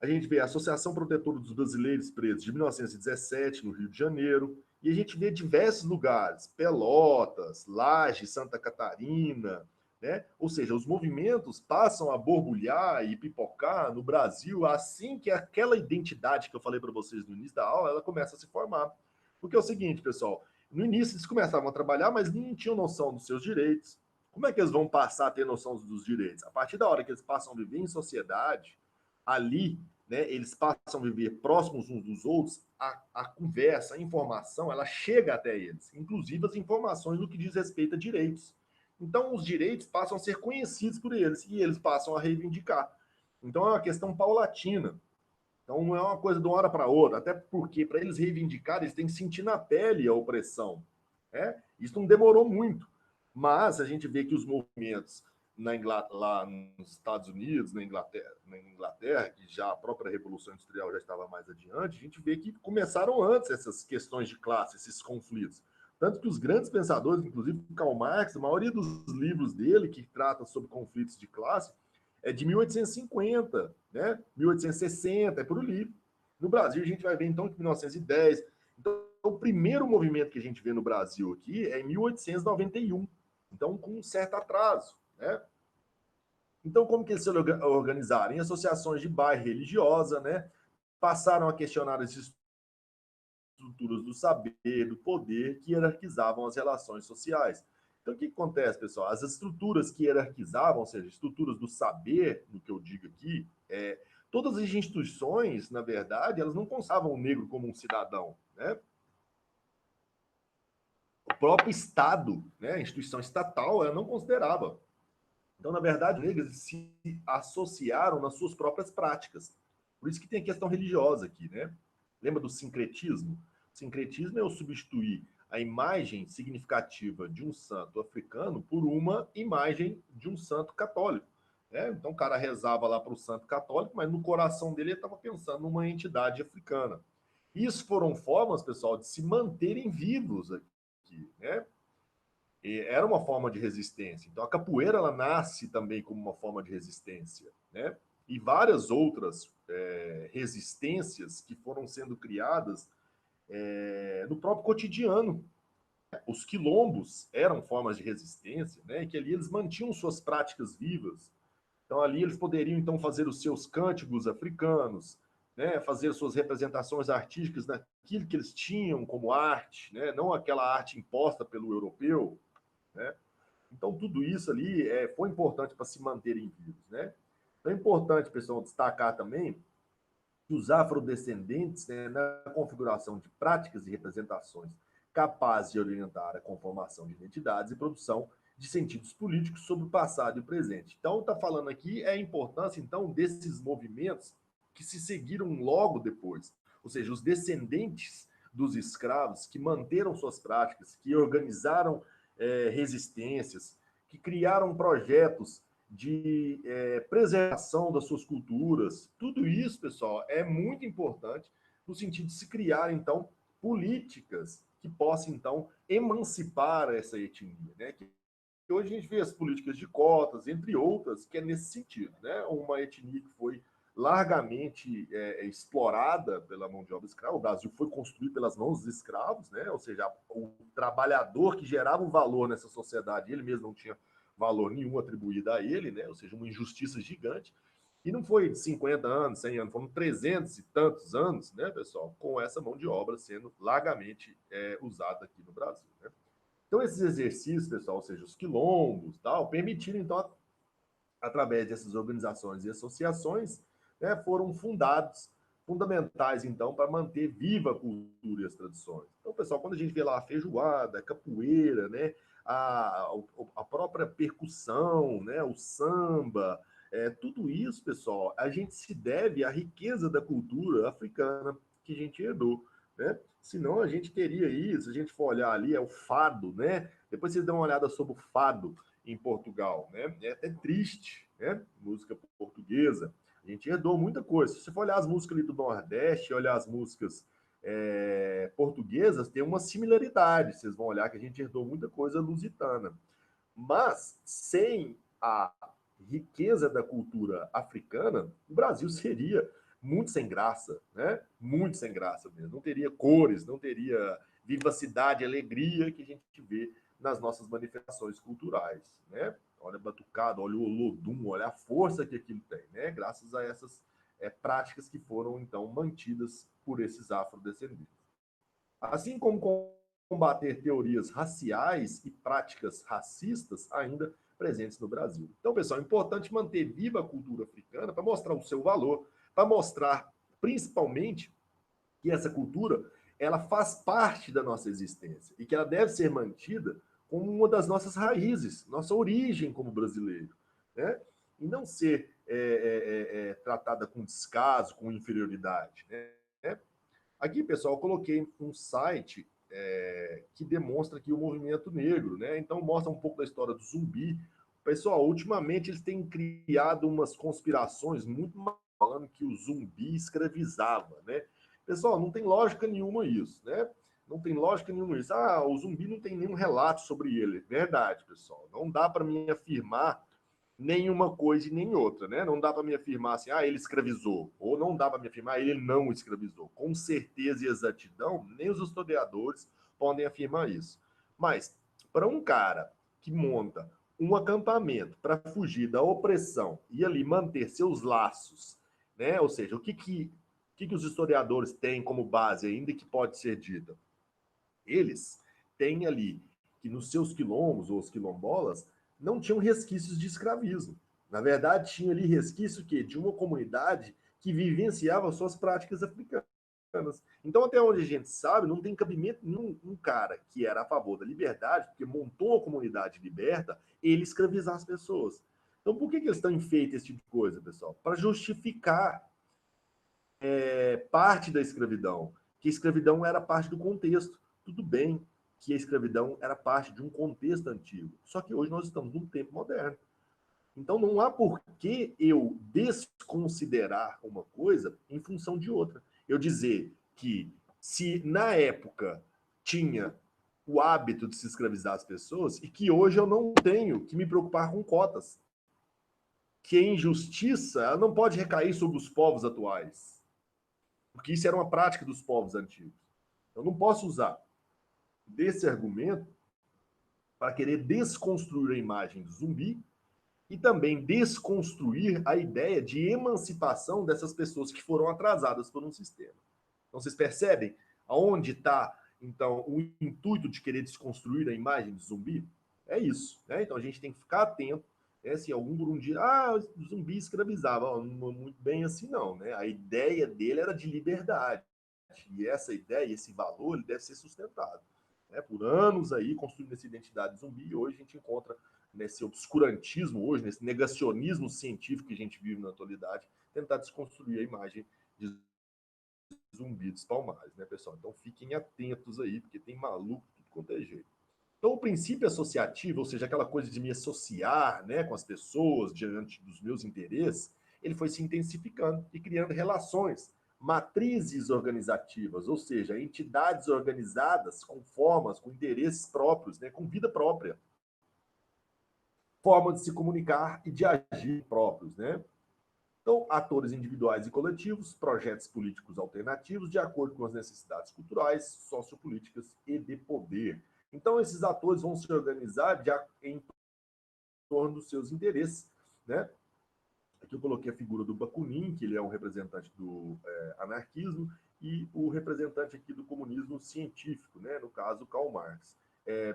a gente vê a Associação Protetora dos Brasileiros Pretos de 1917, no Rio de Janeiro, e a gente vê diversos lugares, Pelotas, Lages, Santa Catarina, né? Ou seja, os movimentos passam a borbulhar e pipocar no Brasil assim que aquela identidade que eu falei para vocês no início da aula, ela começa a se formar. Porque é o seguinte, pessoal, no início eles começavam a trabalhar, mas não tinham noção dos seus direitos. Como é que eles vão passar a ter noção dos direitos? A partir da hora que eles passam a viver em sociedade, ali, né, eles passam a viver próximos uns dos outros, a conversa, a informação, ela chega até eles, inclusive as informações no que diz respeito a direitos. Então, os direitos passam a ser conhecidos por eles e eles passam a reivindicar. Então, é uma questão paulatina. Então, não é uma coisa de uma hora para outra, até porque, para eles reivindicarem, eles têm que sentir na pele a opressão. Né? Isso não demorou muito. Mas a gente vê que os movimentos lá nos Estados Unidos, na Inglaterra, que já a própria Revolução Industrial já estava mais adiante, a gente vê que começaram antes essas questões de classe, esses conflitos. Tanto que os grandes pensadores, inclusive Karl Marx, a maioria dos livros dele que trata sobre conflitos de classe, é de 1850, né? 1860, é por ali. No Brasil, a gente vai ver, então, que em 1910... Então, o primeiro movimento que a gente vê no Brasil aqui é em 1891. Então, com um certo atraso, né? Então, como que eles se organizaram? Em associações de bairro religiosa, né? Passaram a questionar as estruturas do saber, do poder, que hierarquizavam as relações sociais. Então, o que acontece, pessoal? As estruturas que hierarquizavam, ou seja, estruturas do saber, no que eu digo aqui, todas as instituições, na verdade, elas não consideravam o negro como um cidadão, né? O próprio Estado, né, a instituição estatal, ela não considerava. Então, na verdade, os negros se associaram nas suas próprias práticas. Por isso que tem a questão religiosa aqui, né? Lembra do sincretismo? O sincretismo é o substituir a imagem significativa de um santo africano por uma imagem de um santo católico. Né? Então, o cara rezava lá para o santo católico, mas no coração dele ele estava pensando numa entidade africana. Isso foram formas, pessoal, de se manterem vivos aqui, né? Era uma forma de resistência. Então, a capoeira ela nasce também como uma forma de resistência, né? E várias outras resistências que foram sendo criadas no próprio cotidiano. Os quilombos eram formas de resistência, né? E que ali eles mantinham suas práticas vivas. Então, ali eles poderiam então fazer os seus cânticos africanos, né? Fazer suas representações artísticas naquilo que eles tinham como arte, né? Não aquela arte imposta pelo europeu, né? Então, tudo isso ali foi importante para se manterem vivos, né? Então, é importante, pessoal, destacar também que os afrodescendentes, né, na configuração de práticas e representações capazes de orientar a conformação de identidades e produção de sentidos políticos sobre o passado e o presente. Então, está falando aqui a importância, então, desses movimentos que se seguiram logo depois, ou seja, os descendentes dos escravos que manteram suas práticas, que organizaram resistências, que criaram projetos de preservação das suas culturas. Tudo isso, pessoal, é muito importante no sentido de se criar, então, políticas que possam, então, emancipar essa etnia, né? Que hoje a gente vê as políticas de cotas, entre outras, que é nesse sentido, né? Uma etnia que foi largamente explorada pela mão de obra escrava. O Brasil foi construído pelas mãos dos escravos, né? Ou seja, o trabalhador que gerava o valor nessa sociedade, ele mesmo não tinha valor nenhum atribuído a ele, né? Ou seja, uma injustiça gigante. E não foi 50 anos, 100 anos, foram 300 e tantos anos, né, pessoal, com essa mão de obra sendo largamente usada aqui no Brasil, né? Então, esses exercícios, pessoal, ou seja, os quilombos, tal, permitiram, então, através dessas organizações e associações, né, foram fundamentais, então, para manter viva a cultura e as tradições. Então, pessoal, quando a gente vê lá a feijoada, a capoeira, né, a própria percussão, né, o samba, tudo isso, pessoal, a gente se deve à riqueza da cultura africana que a gente herdou, né? Senão a gente teria isso, se a gente for olhar ali, é o fado, né? Depois vocês dão uma olhada sobre o fado em Portugal, né? É até triste, né? Música portuguesa. A gente herdou muita coisa. Se você for olhar as músicas ali do Nordeste, olhar as músicas portuguesas, tem uma similaridade. Vocês vão olhar que a gente herdou muita coisa lusitana. Mas, sem a riqueza da cultura africana, o Brasil seria muito sem graça, né? Muito sem graça mesmo. Não teria cores, não teria vivacidade, alegria que a gente vê nas nossas manifestações culturais, né? Olha a batucada, olha o olodum, olha a força que aquilo tem, né? Graças a essas práticas que foram, então, mantidas por esses afrodescendentes. Assim como combater teorias raciais e práticas racistas ainda presentes no Brasil. Então, pessoal, é importante manter viva a cultura africana para mostrar o seu valor, para mostrar, principalmente, que essa cultura ela faz parte da nossa existência e que ela deve ser mantida como uma das nossas raízes, nossa origem como brasileiro, né? E não ser tratada com descaso, com inferioridade, né? Aqui, pessoal, eu coloquei um site que demonstra aqui o movimento negro, né? Então mostra um pouco da história do Zumbi. Pessoal, ultimamente eles têm criado umas conspirações muito falando que o Zumbi escravizava, né? Pessoal, não tem lógica nenhuma isso, né? Não tem lógica nenhuma isso. Ah, o Zumbi não tem nenhum relato sobre ele. Verdade, pessoal. Não dá para mim afirmar nenhuma coisa e nem outra, né? Não dá para me afirmar assim, ele escravizou, ou não dá para me afirmar, ele não escravizou. Com certeza e exatidão, nem os historiadores podem afirmar isso. Mas, para um cara que monta um acampamento para fugir da opressão e ali manter seus laços, né? Ou seja, o que os historiadores têm como base ainda que pode ser dita? Eles têm ali que nos seus quilombos, ou os quilombolas, não tinham resquícios de escravismo. Na verdade, tinha ali resquício que de uma comunidade que vivenciava suas práticas africanas. Então, até onde a gente sabe, não tem cabimento nenhum um cara que era a favor da liberdade, porque montou uma comunidade liberta, ele escravizar as pessoas. Então, por que eles estão enfeitos esse tipo de coisa, pessoal? Para justificar parte da escravidão, que a escravidão era parte do contexto. Tudo bem que a escravidão era parte de um contexto antigo, só que hoje nós estamos num tempo moderno. Então não há por que eu desconsiderar uma coisa em função de outra. Eu dizer que se na época tinha o hábito de se escravizar as pessoas e que hoje eu não tenho que me preocupar com cotas, que a injustiça não pode recair sobre os povos atuais, porque isso era uma prática dos povos antigos. Eu não posso usar desse argumento para querer desconstruir a imagem do zumbi e também desconstruir a ideia de emancipação dessas pessoas que foram atrasadas por um sistema. Então, vocês percebem aonde está, então, o intuito de querer desconstruir a imagem do zumbi? É isso, né? Então, a gente tem que ficar atento, né? Se algum por um dia, o zumbi escravizava, não muito bem assim não, né? A ideia dele era de liberdade, e essa ideia, esse valor, ele deve ser sustentado. Né? Por anos aí, construindo essa identidade zumbi, e hoje a gente encontra nesse obscurantismo hoje, nesse negacionismo científico que a gente vive na atualidade, tentar desconstruir a imagem de zumbi dos palmares, né, pessoal? Então fiquem atentos aí, porque tem maluco tudo quanto é jeito. Então o princípio associativo, ou seja, aquela coisa de me associar, né, com as pessoas diante dos meus interesses, ele foi se intensificando e criando relações, matrizes organizativas, ou seja, entidades organizadas com formas, com interesses próprios, né, com vida própria, forma de se comunicar e de agir próprios, né? Então, atores individuais e coletivos, projetos políticos alternativos, de acordo com as necessidades culturais, sociopolíticas e de poder. Então, esses atores vão se organizar em torno dos seus interesses, né? Aqui eu coloquei a figura do Bakunin, que ele é um representante do anarquismo, e o representante aqui do comunismo científico, né? No caso, Karl Marx.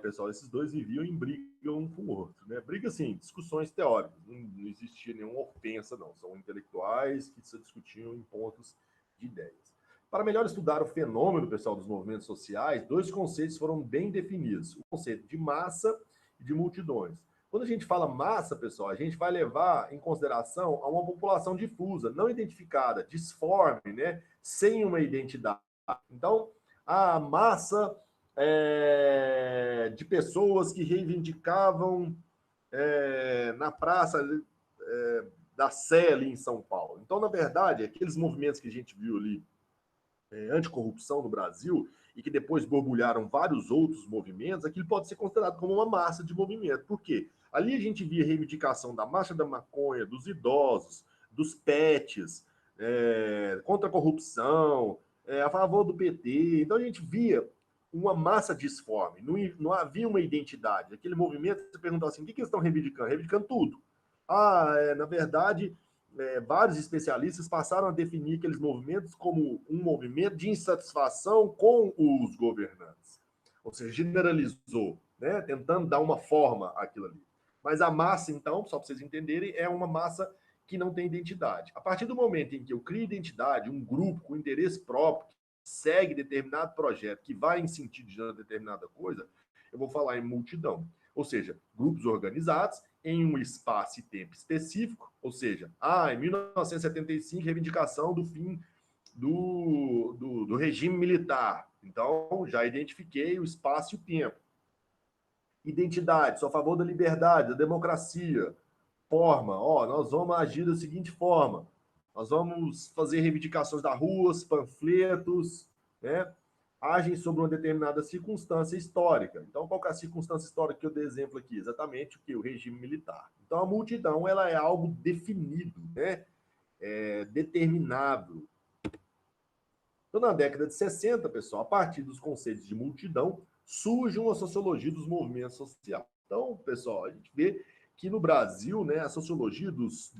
Pessoal, esses dois viviam em briga um com o outro, né? Briga, assim, discussões teóricas, não existia nenhuma ofensa, não. São intelectuais que se discutiam em pontos de ideias. Para melhor estudar o fenômeno, pessoal, dos movimentos sociais, dois conceitos foram bem definidos: o conceito de massa e de multidões. Quando a gente fala massa, pessoal, a gente vai levar em consideração a uma população difusa, não identificada, disforme, né? Sem uma identidade. Então, a massa de pessoas que reivindicavam na praça da Sé ali em São Paulo. Então, na verdade, aqueles movimentos que a gente viu ali anticorrupção no Brasil e que depois borbulharam vários outros movimentos, aquilo pode ser considerado como uma massa de movimento. Por quê? Ali a gente via reivindicação da marcha da maconha, dos idosos, dos pets, contra a corrupção, a favor do PT. Então a gente via uma massa disforme, não havia uma identidade. Aquele movimento, você perguntava assim, o que eles estão reivindicando? Reivindicando tudo. Na verdade, vários especialistas passaram a definir aqueles movimentos como um movimento de insatisfação com os governantes. Ou seja, generalizou, né? Tentando dar uma forma àquilo ali. Mas a massa, então, só para vocês entenderem, é uma massa que não tem identidade. A partir do momento em que eu crio identidade, um grupo com interesse próprio, que segue determinado projeto, que vai em sentido de uma determinada coisa, eu vou falar em multidão. Ou seja, grupos organizados em um espaço e tempo específico, ou seja, em 1975, reivindicação do fim do regime militar. Então, já identifiquei o espaço e o tempo. Identidade, sou a favor da liberdade, da democracia. Forma, nós vamos agir da seguinte forma. Nós vamos fazer reivindicações das ruas, panfletos, né? agem sobre uma determinada circunstância histórica. Então, qual que é a circunstância histórica que eu dei exemplo aqui? Exatamente o que? O regime militar. Então, a multidão ela é algo definido, né? Determinável. Então, na década de 60, pessoal, a partir dos conceitos de multidão, surge uma sociologia dos movimentos sociais. Então, pessoal, a gente vê que no Brasil, né, a sociologia dos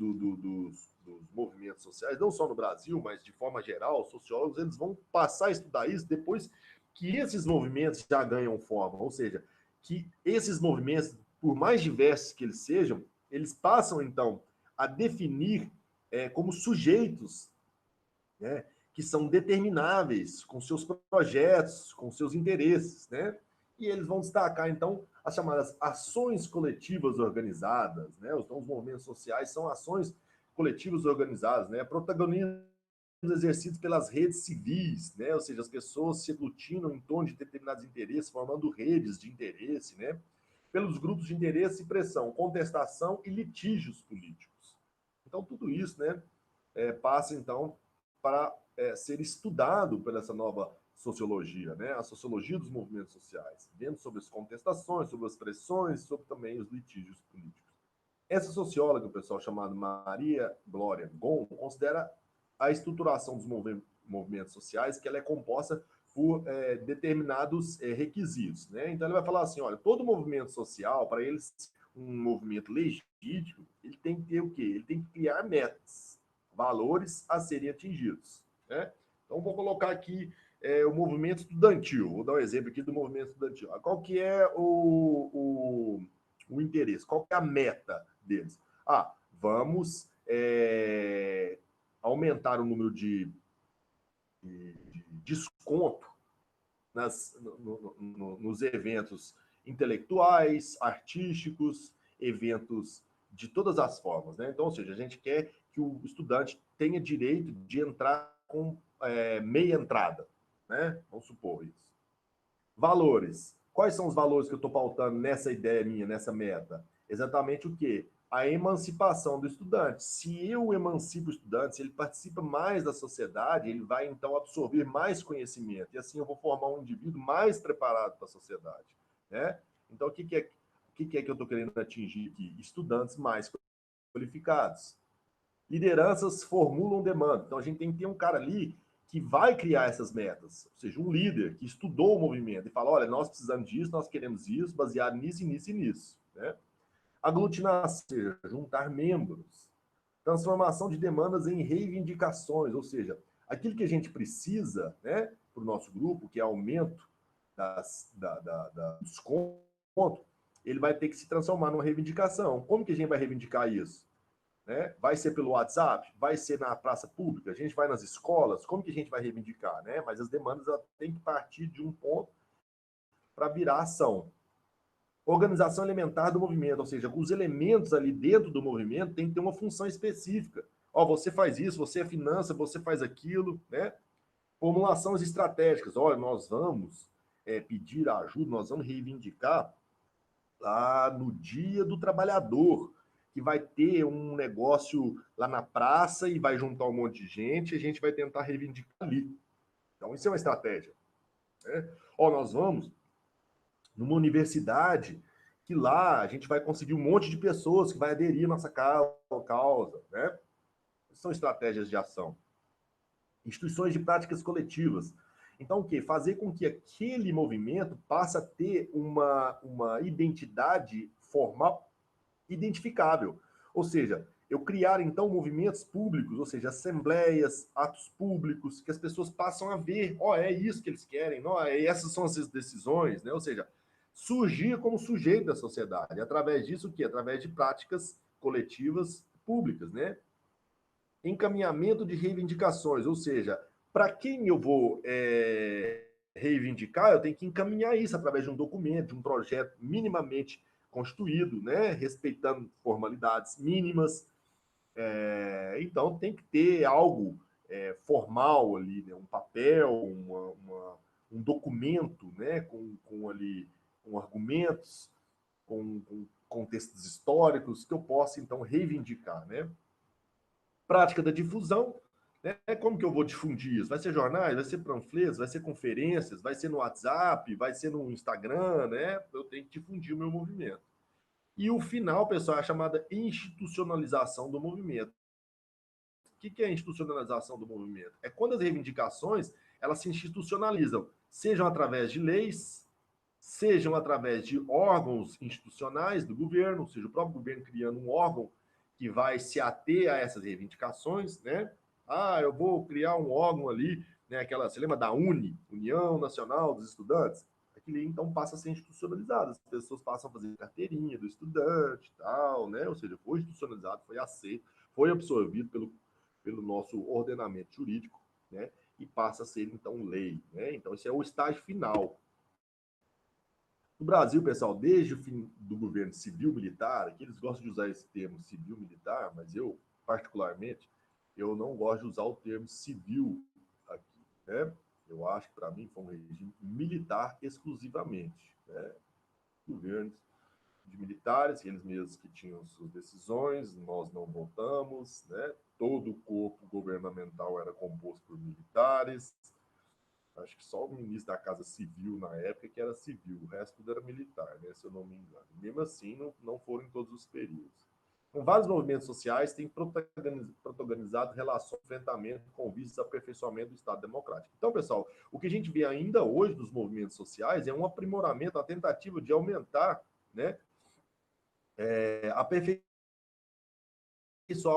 movimentos sociais, não só no Brasil, mas de forma geral, os sociólogos eles vão passar a estudar isso depois que esses movimentos já ganham forma, ou seja, que esses movimentos, por mais diversos que eles sejam, eles passam, então, a definir como sujeitos, né, que são determináveis com seus projetos, com seus interesses, né? E eles vão destacar, então, as chamadas ações coletivas organizadas, né? Então, os movimentos sociais são ações coletivas organizadas, né? Protagonismo exercidos pelas redes civis, né? Ou seja, as pessoas se aglutinam em torno de determinados interesses, formando redes de interesse, né? Pelos grupos de interesse e pressão, contestação e litígios políticos. Então, tudo isso, né, passa, então, para ser estudado por essa nova sociologia, né? A sociologia dos movimentos sociais, vendo sobre as contestações, sobre as pressões, sobre também os litígios políticos. Essa socióloga, o pessoal chamada Maria Glória Gon, considera a estruturação dos movimentos sociais que ela é composta por determinados requisitos, né? Então ele vai falar assim, olha, todo movimento social, para eles um movimento legítimo, ele tem que ter o quê? Ele tem que criar metas, valores a serem atingidos, né? Então vou colocar aqui o movimento estudantil. Vou dar um exemplo aqui do movimento estudantil. Qual que é o interesse? Qual que é a meta deles? Vamos aumentar o número de desconto nos eventos intelectuais, artísticos, eventos de todas as formas, né? Então, ou seja, a gente quer que o estudante tenha direito de entrar com meia entrada, né? Vamos supor isso. Valores. Quais são os valores que eu estou pautando nessa ideia minha, nessa meta? Exatamente o quê? A emancipação do estudante. Se eu emancipo o estudante, se ele participa mais da sociedade, ele vai então absorver mais conhecimento. E assim eu vou formar um indivíduo mais preparado para a sociedade, né? Então, o que é que eu estou querendo atingir aqui? Estudantes mais qualificados. Lideranças formulam demanda. Então, a gente tem que ter um cara ali que vai criar essas metas, ou seja, um líder que estudou o movimento e fala, olha, nós precisamos disso, nós queremos isso, baseado nisso, nisso e nisso, né? Aglutinação, ou seja, juntar membros. Transformação de demandas em reivindicações, ou seja, aquilo que a gente precisa, né, para o nosso grupo, que é aumento dos desconto, ele vai ter que se transformar numa reivindicação. Como que a gente vai reivindicar isso? Né? Vai ser pelo WhatsApp? Vai ser na praça pública? A gente vai nas escolas? Como que a gente vai reivindicar? Né? Mas as demandas têm que partir de um ponto para virar ação. Organização elementar do movimento, ou seja, os elementos ali dentro do movimento têm que ter uma função específica. Você faz isso, você é finança, você faz aquilo, né? Formulações estratégicas. Olha, nós vamos pedir ajuda, nós vamos reivindicar lá no Dia do Trabalhador, que vai ter um negócio lá na praça e vai juntar um monte de gente e a gente vai tentar reivindicar ali. Então, isso é uma estratégia. Né? Nós vamos numa universidade que lá a gente vai conseguir um monte de pessoas que vai aderir à nossa causa. Né? São estratégias de ação. Instituições de práticas coletivas. Então, o quê? Fazer com que aquele movimento passe a ter uma identidade formal identificável. Ou seja, eu criar, então, movimentos públicos, ou seja, assembleias, atos públicos, que as pessoas passam a ver, é isso que eles querem, essas são as decisões, né? Ou seja, surgir como sujeito da sociedade. Através disso, o quê? Através de práticas coletivas públicas, né? Encaminhamento de reivindicações, ou seja, para quem eu vou reivindicar, eu tenho que encaminhar isso através de um documento, de um projeto minimamente constituído, né, respeitando formalidades mínimas. Então, tem que ter algo formal ali, né, um papel, um documento, né, com argumentos, com contextos históricos que eu possa, então, reivindicar, né? Prática da difusão, Né? Como que eu vou difundir isso? Vai ser jornais, vai ser panfletos, vai ser conferências, vai ser no WhatsApp, vai ser no Instagram, né? Eu tenho que difundir o meu movimento. E o final, pessoal, é a chamada institucionalização do movimento. O que é a institucionalização do movimento? É quando as reivindicações elas se institucionalizam, sejam através de leis, sejam através de órgãos institucionais do governo, ou seja, o próprio governo criando um órgão que vai se ater a essas reivindicações, né? Ah, eu vou criar um órgão ali, né? Aquela, você lembra da União Nacional dos Estudantes? Aquilo então passa a ser institucionalizado, as pessoas passam a fazer carteirinha do estudante, tal, né? Ou seja, foi institucionalizado, foi aceito, foi absorvido pelo nosso ordenamento jurídico, né? E passa a ser então lei, né? Então esse é o estágio final. No Brasil, pessoal, desde o fim do governo civil-militar, que eles gostam de usar esse termo civil-militar, mas eu, particularmente, eu não gosto de usar o termo civil aqui, né? Eu acho que, para mim, foi um regime militar exclusivamente, né? Governos de militares, eles mesmos que tinham suas decisões, nós não votamos, né? Todo o corpo governamental era composto por militares, acho que só o ministro da Casa Civil na época que era civil, o resto tudo era militar, né, se eu não me engano. Mesmo assim, não foram em todos os períodos. Então, vários movimentos sociais têm protagonizado relações de enfrentamento com vistas ao aperfeiçoamento do Estado Democrático. Então, pessoal, o que a gente vê ainda hoje dos movimentos sociais é um aprimoramento, a tentativa de aumentar, né, aperfeiçoar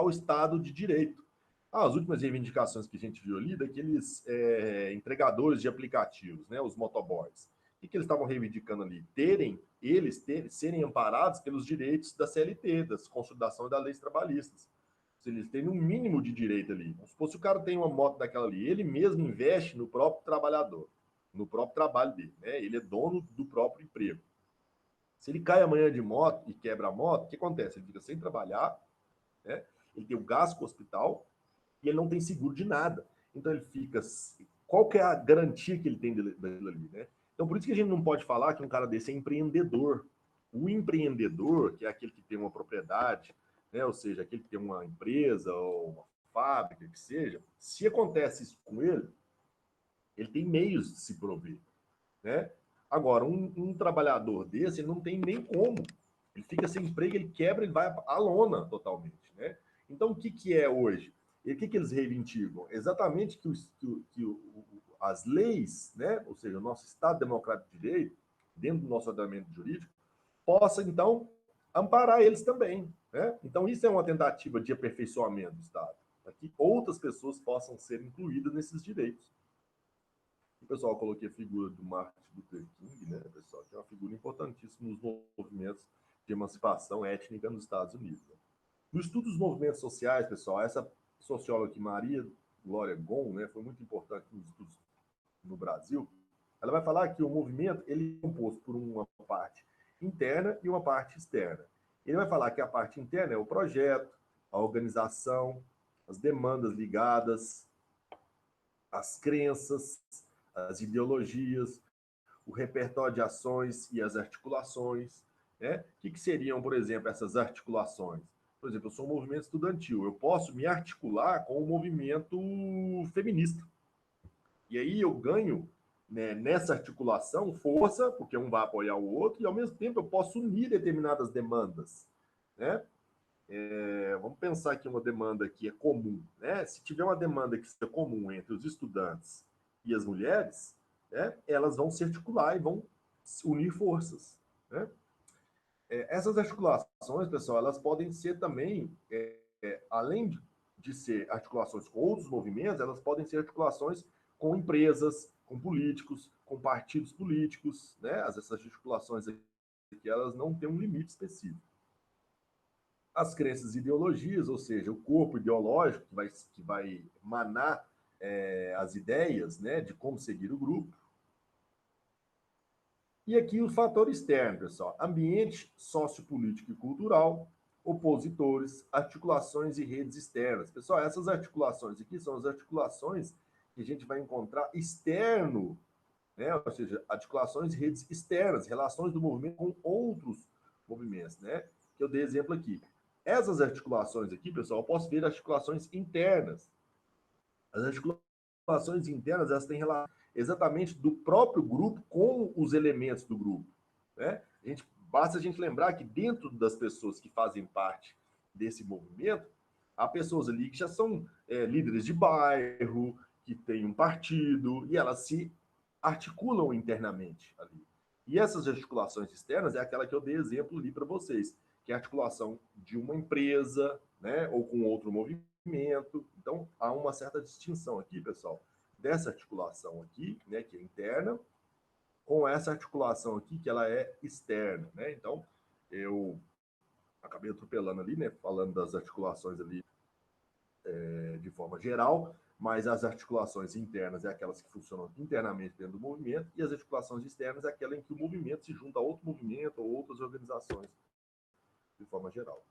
o Estado de Direito. As últimas reivindicações que a gente viu ali, daqueles entregadores de aplicativos, né, os motoboys. O que eles estavam reivindicando ali? Serem amparados pelos direitos da CLT, das consolidações das leis trabalhistas. Se eles têm um mínimo de direito ali. Se fosse o cara tem uma moto daquela ali, ele mesmo investe no próprio trabalhador, no próprio trabalho dele, né? Ele é dono do próprio emprego. Se ele cai amanhã de moto e quebra a moto, o que acontece? Ele fica sem trabalhar, né? Ele tem o gasto com o hospital, e ele não tem seguro de nada. Então ele fica. Qual que é a garantia que ele tem daquilo ali, né? Então por isso que a gente não pode falar que um cara desse é empreendedor. O empreendedor, que é aquele que tem uma propriedade, né? Ou seja, aquele que tem uma empresa ou uma fábrica, que seja, se acontece isso com ele tem meios de se prover, né? Agora, um trabalhador desse, ele não tem nem como. Ele fica sem emprego, ele quebra, ele vai à lona totalmente, né? Então, o que, que é hoje? E o que, que eles reivindicam? Exatamente as leis, né? Ou seja, o nosso Estado Democrático de Direito, dentro do nosso ordenamento jurídico, possa, então, amparar eles também, né? Então, isso é uma tentativa de aperfeiçoamento do Estado, para que outras pessoas possam ser incluídas nesses direitos. O pessoal, coloquei a figura do Martin Luther King, né, pessoal, que é uma figura importantíssima nos movimentos de emancipação étnica nos Estados Unidos. Né? No estudo dos movimentos sociais, pessoal, essa socióloga aqui, Maria Glória Gon, né, foi muito importante nos estudos no Brasil. Ela vai falar que o movimento ele é composto por uma parte interna e uma parte externa. Ele vai falar que a parte interna é o projeto, a organização, as demandas ligadas, as crenças, as ideologias, o repertório de ações e as articulações. Né? O que seriam, por exemplo, essas articulações? Por exemplo, eu sou um movimento estudantil, eu posso me articular com o movimento feminista. E aí eu ganho, né, nessa articulação força, porque um vai apoiar o outro, e ao mesmo tempo eu posso unir determinadas demandas. Né? Vamos pensar que uma demanda que é comum. Né? Se tiver uma demanda que seja comum entre os estudantes e as mulheres, né, elas vão se articular e vão unir forças. Né? Essas articulações, pessoal, elas podem ser também, além de ser articulações com outros movimentos, elas podem ser articulações com empresas, com políticos, com partidos políticos. Né? Essas articulações aqui, elas não têm um limite específico. As crenças e ideologias, ou seja, o corpo ideológico que vai manar as ideias, né, de como seguir o grupo. E aqui o fator externo, pessoal: ambiente sociopolítico e cultural, opositores, articulações e redes externas. Pessoal, essas articulações aqui são as articulações que a gente vai encontrar externo, né? Ou seja, articulações e redes externas, relações do movimento com outros movimentos, né? Que eu dei exemplo aqui. Essas articulações aqui, pessoal, eu posso ver articulações internas. As articulações internas, elas têm relação exatamente do próprio grupo com os elementos do grupo, né? Basta a gente lembrar que dentro das pessoas que fazem parte desse movimento, há pessoas ali que já são líderes de bairro, que têm um partido, e elas se articulam internamente ali. E essas articulações externas é aquela que eu dei exemplo ali para vocês, que é a articulação de uma empresa, né, ou com outro movimento. Então, há uma certa distinção aqui, pessoal, dessa articulação aqui, né, que é interna, com essa articulação aqui, que ela é externa, né? Então, eu acabei atropelando ali, né, falando das articulações ali de forma geral, mas as articulações internas é aquelas que funcionam internamente dentro do movimento, e as articulações externas é aquela em que o movimento se junta a outro movimento ou outras organizações, de forma geral.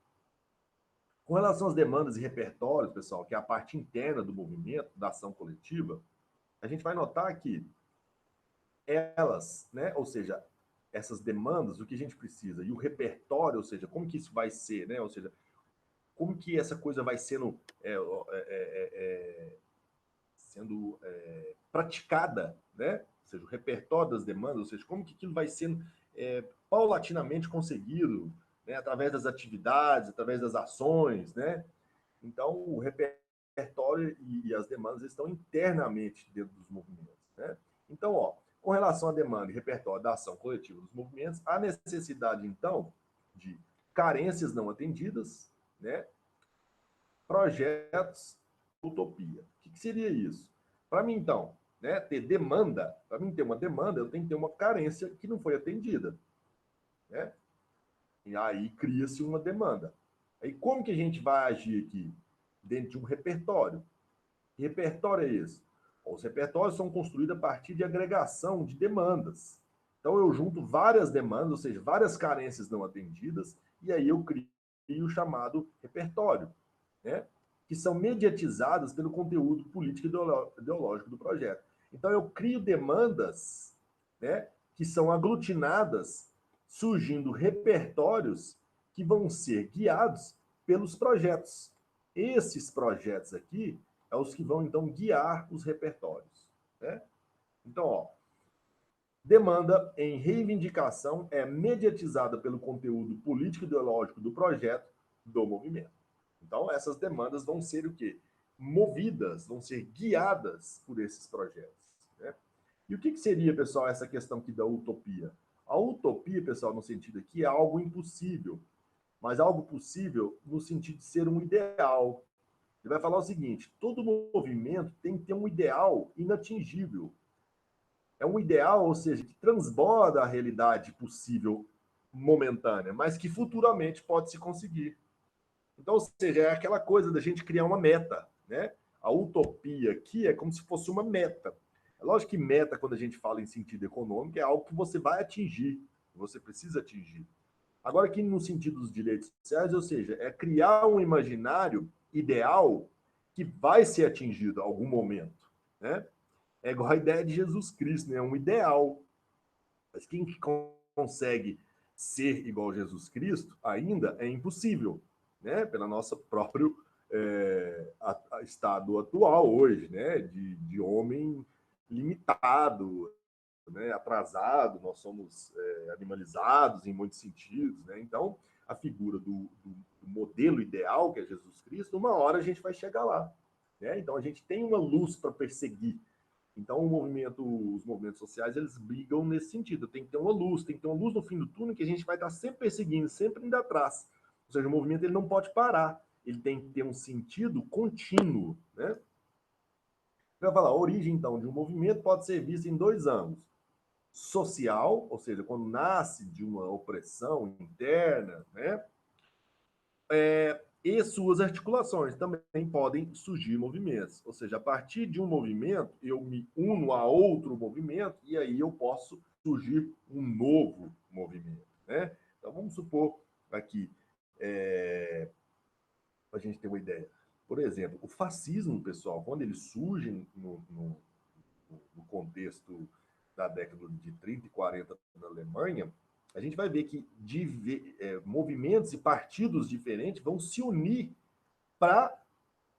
Com relação às demandas e repertórios, pessoal, que é a parte interna do movimento, da ação coletiva, a gente vai notar que elas, né, ou seja, essas demandas, o que a gente precisa, e o repertório, ou seja, como que isso vai ser, né, ou seja, como que essa coisa vai sendo praticada, né, ou seja, o repertório das demandas, ou seja, como que aquilo vai sendo paulatinamente conseguido, né, através das atividades, através das ações, né, então o repertório e as demandas estão internamente dentro dos movimentos, né, então, ó, com relação à demanda e repertório da ação coletiva dos movimentos, há necessidade, então, de carências não atendidas, né? Projetos, utopia. O que seria isso? Para mim, então, né, ter demanda, para mim ter uma demanda, eu tenho que ter uma carência que não foi atendida, né? E aí cria-se uma demanda. Aí como que a gente vai agir aqui? Dentro de um repertório. Que repertório é esse? Os repertórios são construídos a partir de agregação de demandas. Então, eu junto várias demandas, ou seja, várias carências não atendidas, e aí eu crio o chamado repertório, né? Que são mediatizadas pelo conteúdo político e ideológico do projeto. Então, eu crio demandas, né, que são aglutinadas, surgindo repertórios que vão ser guiados pelos projetos. Esses projetos aqui é os que vão, então, guiar os repertórios, né? Então, ó, demanda em reivindicação é mediatizada pelo conteúdo político e ideológico do projeto do movimento. Então, essas demandas vão ser o quê? Movidas, vão ser guiadas por esses projetos, né? E o que seria, pessoal, essa questão aqui da utopia? A utopia, pessoal, no sentido aqui, é algo impossível, mas algo possível no sentido de ser um ideal. Ele vai falar o seguinte: todo movimento tem que ter um ideal inatingível. É um ideal, ou seja, que transborda a realidade possível momentânea, mas que futuramente pode se conseguir. Então, ou seja, é aquela coisa da gente criar uma meta, né? A utopia aqui é como se fosse uma meta. É lógico que meta, quando a gente fala em sentido econômico, é algo que você vai atingir, que você precisa atingir. Agora, aqui no sentido dos direitos sociais, ou seja, é criar um imaginário ideal que vai ser atingido em algum momento, né? É igual a ideia de Jesus Cristo, né? É um ideal. Mas quem consegue ser igual a Jesus Cristo ainda é impossível, né? Pelo nosso próprio estado atual hoje, né? De homem limitado, né? Atrasado, nós somos animalizados em muitos sentidos, né? Então, a figura do modelo ideal, que é Jesus Cristo, uma hora a gente vai chegar lá, né? Então, a gente tem uma luz para perseguir. Então, os movimentos sociais, eles brigam nesse sentido. Tem que ter uma luz, tem que ter uma luz no fim do túnel que a gente vai estar sempre perseguindo, sempre indo atrás. Ou seja, o movimento ele não pode parar. Ele tem que ter um sentido contínuo, né? Vai falar, a origem, então, de um movimento pode ser vista em dois ângulos. Social, ou seja, quando nasce de uma opressão interna, né? E suas articulações também podem surgir movimentos. Ou seja, a partir de um movimento, eu me uno a outro movimento e aí eu posso surgir um novo movimento, né? Então, vamos supor aqui, para a gente ter uma ideia. Por exemplo, o fascismo, pessoal, quando ele surge no contexto da década de 30 e 40 na Alemanha, a gente vai ver que movimentos e partidos diferentes vão se unir para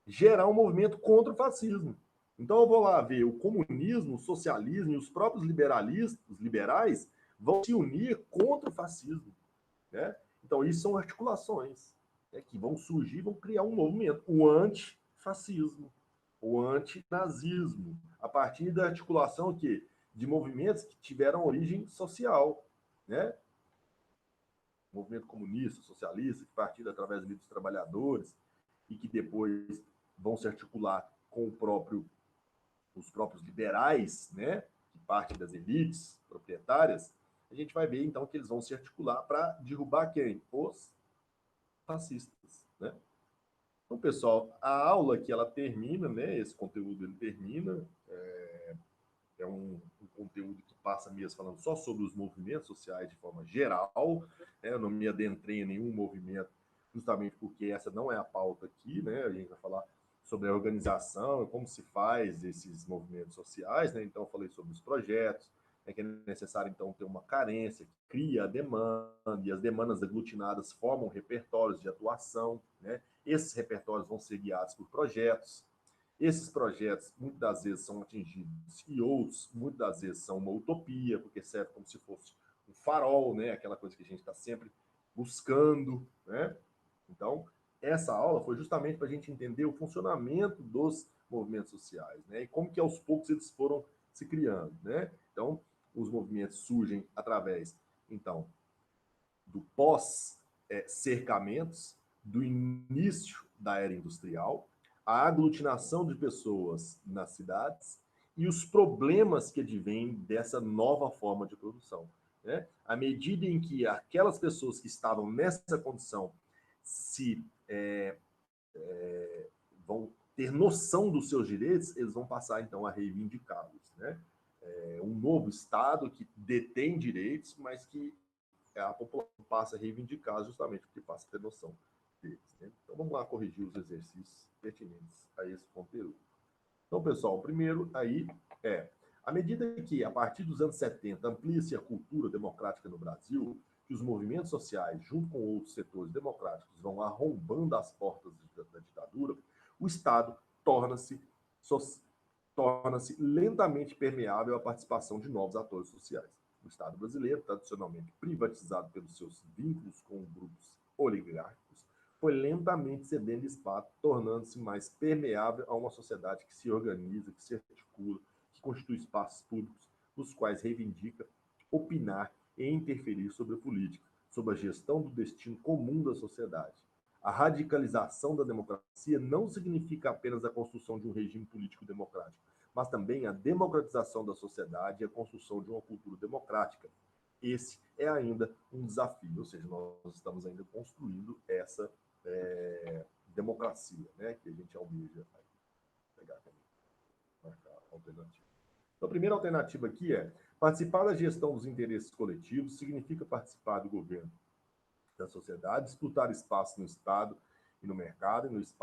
gerar um movimento contra o fascismo. Então eu vou lá ver o comunismo, o socialismo e os próprios liberais vão se unir contra o fascismo, né? Então isso são articulações, né, que vão surgir, vão criar um movimento, o antifascismo, o antinazismo, a partir da articulação de movimentos que tiveram origem social, né? Movimento comunista, socialista, que partiram através dos trabalhadores e que depois vão se articular com os próprios liberais, né, que parte das elites proprietárias, a gente vai ver então que eles vão se articular para derrubar quem? Os fascistas, né? Então, pessoal, a aula aqui ela termina, né? Esse conteúdo ele termina. É um conteúdo que passa mesmo falando só sobre os movimentos sociais de forma geral, né? Eu não me adentrei em nenhum movimento, justamente porque essa não é a pauta aqui, né? A gente vai falar sobre a organização, como se faz esses movimentos sociais, né? Então, eu falei sobre os projetos, né? Que é necessário, então, ter uma carência, que cria a demanda, e as demandas aglutinadas formam repertórios de atuação, né? Esses repertórios vão ser guiados por projetos, esses projetos, muitas das vezes, são atingidos e outros, muitas das vezes, são uma utopia, porque serve como se fosse um farol, né? Aquela coisa que a gente está sempre buscando, né? Então, essa aula foi justamente para a gente entender o funcionamento dos movimentos sociais, né? E como que aos poucos eles foram se criando, né? Então, os movimentos surgem através, então, do pós-cercamentos, do início da era industrial, a aglutinação de pessoas nas cidades e os problemas que advêm dessa nova forma de produção, né? À medida em que aquelas pessoas que estavam nessa condição se vão ter noção dos seus direitos, eles vão passar então a reivindicá-los, né? Um novo Estado que detém direitos, mas que a população passa a reivindicar justamente porque passa a ter noção deles, né? Então vamos lá corrigir os exercícios pertinentes a esse conteúdo. Então, pessoal, o primeiro aí é, à medida que, a partir dos anos 70, amplia-se a cultura democrática no Brasil, que os movimentos sociais, junto com outros setores democráticos, vão arrombando as portas da ditadura, o Estado torna-se so, torna-se lentamente permeável à participação de novos atores sociais. O Estado brasileiro, tradicionalmente privatizado pelos seus vínculos com grupos oligárquicos, foi lentamente cedendo espaço, tornando-se mais permeável a uma sociedade que se organiza, que se articula, que constitui espaços públicos, nos quais reivindica opinar e interferir sobre a política, sobre a gestão do destino comum da sociedade. A radicalização da democracia não significa apenas a construção de um regime político democrático, mas também a democratização da sociedade e a construção de uma cultura democrática. Esse é ainda um desafio, ou seja, nós estamos ainda construindo essa democracia, né, que a gente almeja. Vou pegar aqui, marcar a alternativa. Então, a primeira alternativa aqui é participar da gestão dos interesses coletivos significa participar do governo da sociedade, disputar espaço no Estado e no mercado, e nos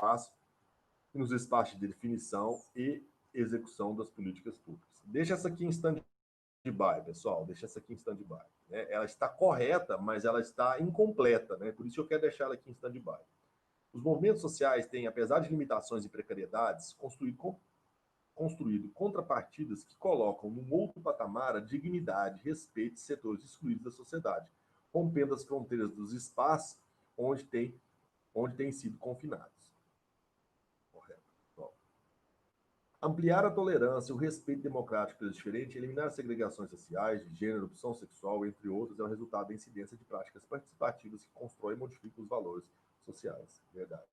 espaços de definição e execução das políticas públicas. Deixa essa aqui em stand-by, pessoal, deixa essa aqui em stand-by. Né? Ela está correta, mas ela está incompleta, né? Por isso eu quero deixar ela aqui em stand-by. Os movimentos sociais têm, apesar de limitações e precariedades, construído contrapartidas que colocam num outro patamar a dignidade, respeito de setores excluídos da sociedade, rompendo as fronteiras dos espaços onde têm sido confinados. Correto. Bom. Ampliar a tolerância, o respeito democrático pelos diferentes, eliminar segregações sociais, de gênero, opção sexual, entre outros, é o resultado da incidência de práticas participativas que constroem e modificam os valores sociais. Verdade.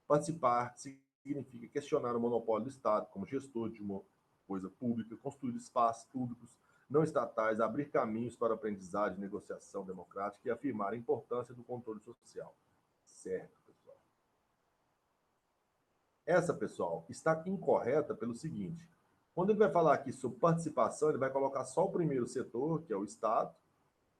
Participar significa questionar o monopólio do Estado como gestor de uma coisa pública, construir espaços públicos não estatais, abrir caminhos para a aprendizagem e negociação democrática e afirmar a importância do controle social. Certo, pessoal. Essa, pessoal, está incorreta pelo seguinte: quando ele vai falar aqui sobre participação, ele vai colocar só o primeiro setor, que é o Estado,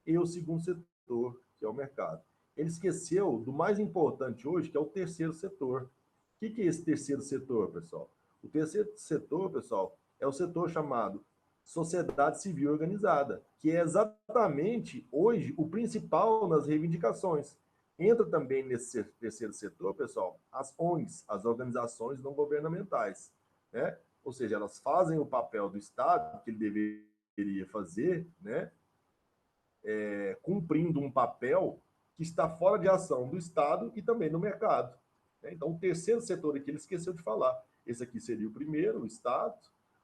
e o segundo setor, que é o mercado. Ele esqueceu do mais importante hoje, que é o terceiro setor. O que é esse terceiro setor, pessoal? O terceiro setor, pessoal, é o setor chamado sociedade civil organizada, que é exatamente hoje o principal nas reivindicações. Entra também nesse terceiro setor, pessoal, as ONGs, as organizações não governamentais, né? ou seja, elas fazem o papel do Estado que ele deveria fazer, né, cumprindo um papel que está fora de ação do Estado e também do mercado. Né? Então, o terceiro setor aqui, ele esqueceu de falar. Esse aqui seria o primeiro, o Estado,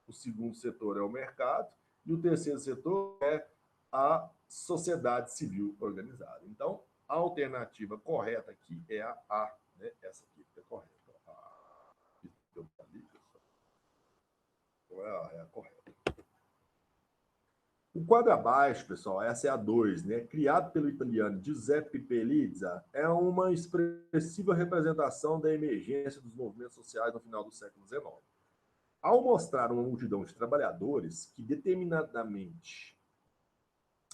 o segundo setor é o mercado, e o terceiro setor é a sociedade civil organizada. Então, a alternativa correta aqui é a A, né? Essa aqui é correta. É a correta. O quadro abaixo, pessoal, essa é a 2, né? Criado pelo italiano Giuseppe Pellizza, é uma expressiva representação da emergência dos movimentos sociais no final do século XIX. Ao mostrar uma multidão de trabalhadores que determinadamente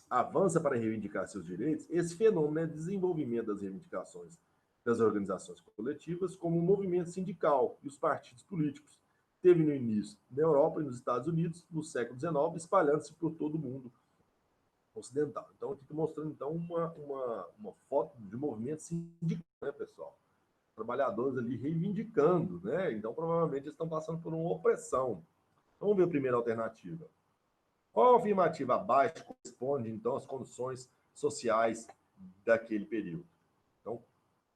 avança para reivindicar seus direitos, esse fenômeno é desenvolvimento das reivindicações das organizações coletivas como um movimento sindical e os partidos políticos. Teve no início na Europa e nos Estados Unidos, no século XIX, espalhando-se por todo o mundo ocidental. Então, aqui estou mostrando então, uma foto de movimento sindical, né, pessoal? Trabalhadores ali reivindicando, né? Então, provavelmente, eles estão passando por uma opressão. Vamos ver a primeira alternativa. Qual afirmativa abaixo corresponde, então, às condições sociais daquele período? Então,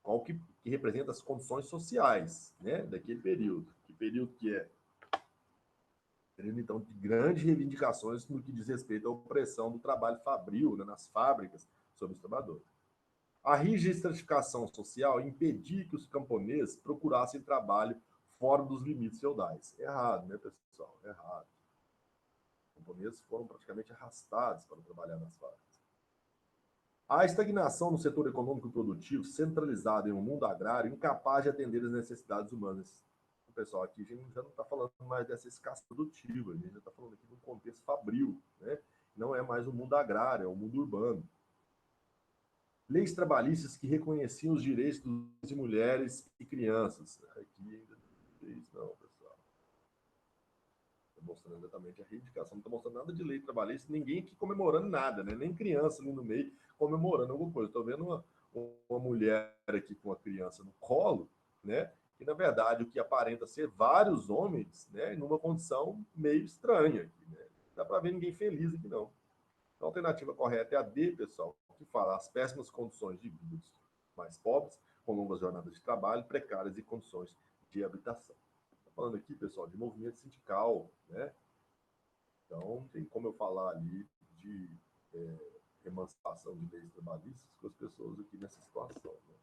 qual que representa as condições sociais, né, daquele período? Que período que é? Período, então, de grandes reivindicações no que diz respeito à opressão do trabalho fabril, né, nas fábricas, sobre os trabalhadores. A rígida estratificação social impedia que os camponeses procurassem trabalho fora dos limites feudais. Errado, né, pessoal? Errado. Os camponeses foram praticamente arrastados para trabalhar nas fábricas. A estagnação no setor econômico e produtivo, centralizado em um mundo agrário, incapaz de atender às necessidades humanas. O pessoal aqui já não está falando mais dessa escassez produtiva, a gente já está falando aqui de um contexto fabril, né? Não é mais o mundo agrário, é o mundo urbano. Leis trabalhistas que reconheciam os direitos de mulheres e crianças. Aqui ainda não tem isso, não, pessoal. Está mostrando exatamente a reivindicação. Não está mostrando nada de lei trabalhista, ninguém aqui comemorando nada, né? Nem criança ali no meio comemorando alguma coisa. Estou vendo uma mulher aqui com uma criança no colo, né? E, na verdade, o que aparenta ser vários homens, né? Numa condição meio estranha aqui, né? Não dá para ver ninguém feliz aqui, não. A alternativa correta é a D, pessoal, que fala as péssimas condições de vida dos mais pobres, com longas jornadas de trabalho, precárias e condições de habitação. Estou falando aqui, pessoal, de movimento sindical, né? Então, tem como eu falar ali de emancipação de leis trabalhistas com as pessoas aqui nessa situação. Né?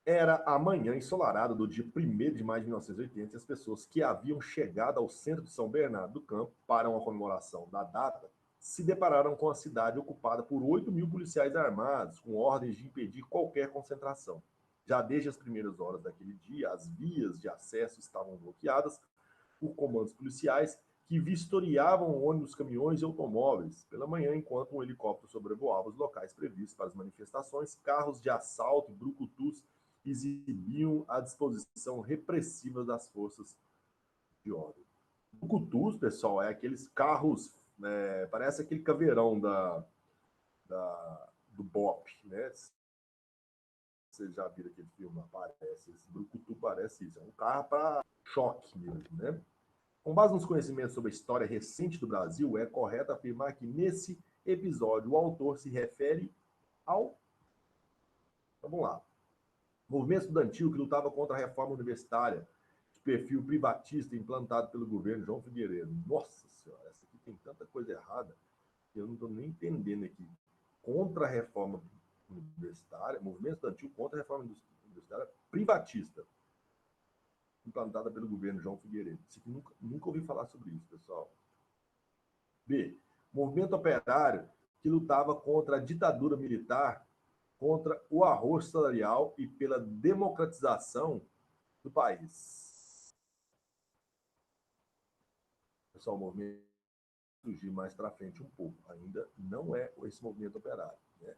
Era a manhã ensolarada do dia 1º de maio de 1980 e as pessoas que haviam chegado ao centro de São Bernardo do Campo para uma comemoração da data se depararam com a cidade ocupada por 8.000 policiais armados, com ordens de impedir qualquer concentração. Já desde as primeiras horas daquele dia, as vias de acesso estavam bloqueadas por comandos policiais que vistoriavam ônibus, caminhões e automóveis. Pela manhã, enquanto um helicóptero sobrevoava os locais previstos para as manifestações, carros de assalto e brucutus exibiam a disposição repressiva das forças de ordem. Brucutus, pessoal, é aqueles carros, parece aquele caveirão do BOP, né? Vocês já viram aquele filme, parece, esse brucutu parece isso, é um carro para choque mesmo, né? Com base nos conhecimentos sobre a história recente do Brasil, é correto afirmar que nesse episódio o autor se refere ao... Vamos lá. Movimento estudantil que lutava contra a reforma universitária de perfil privatista implantado pelo governo João Figueiredo. Nossa Senhora, essa aqui tem tanta coisa errada que eu não estou nem entendendo aqui. Contra a reforma universitária, movimento estudantil contra a reforma universitária privatista implantada pelo governo João Figueiredo. Isso aqui nunca ouvi falar sobre isso, pessoal. B. Movimento operário que lutava contra a ditadura militar, contra o arroz salarial e pela democratização do país. Pessoal, o movimento surgir mais para frente um pouco. Ainda não é esse movimento operário. Né?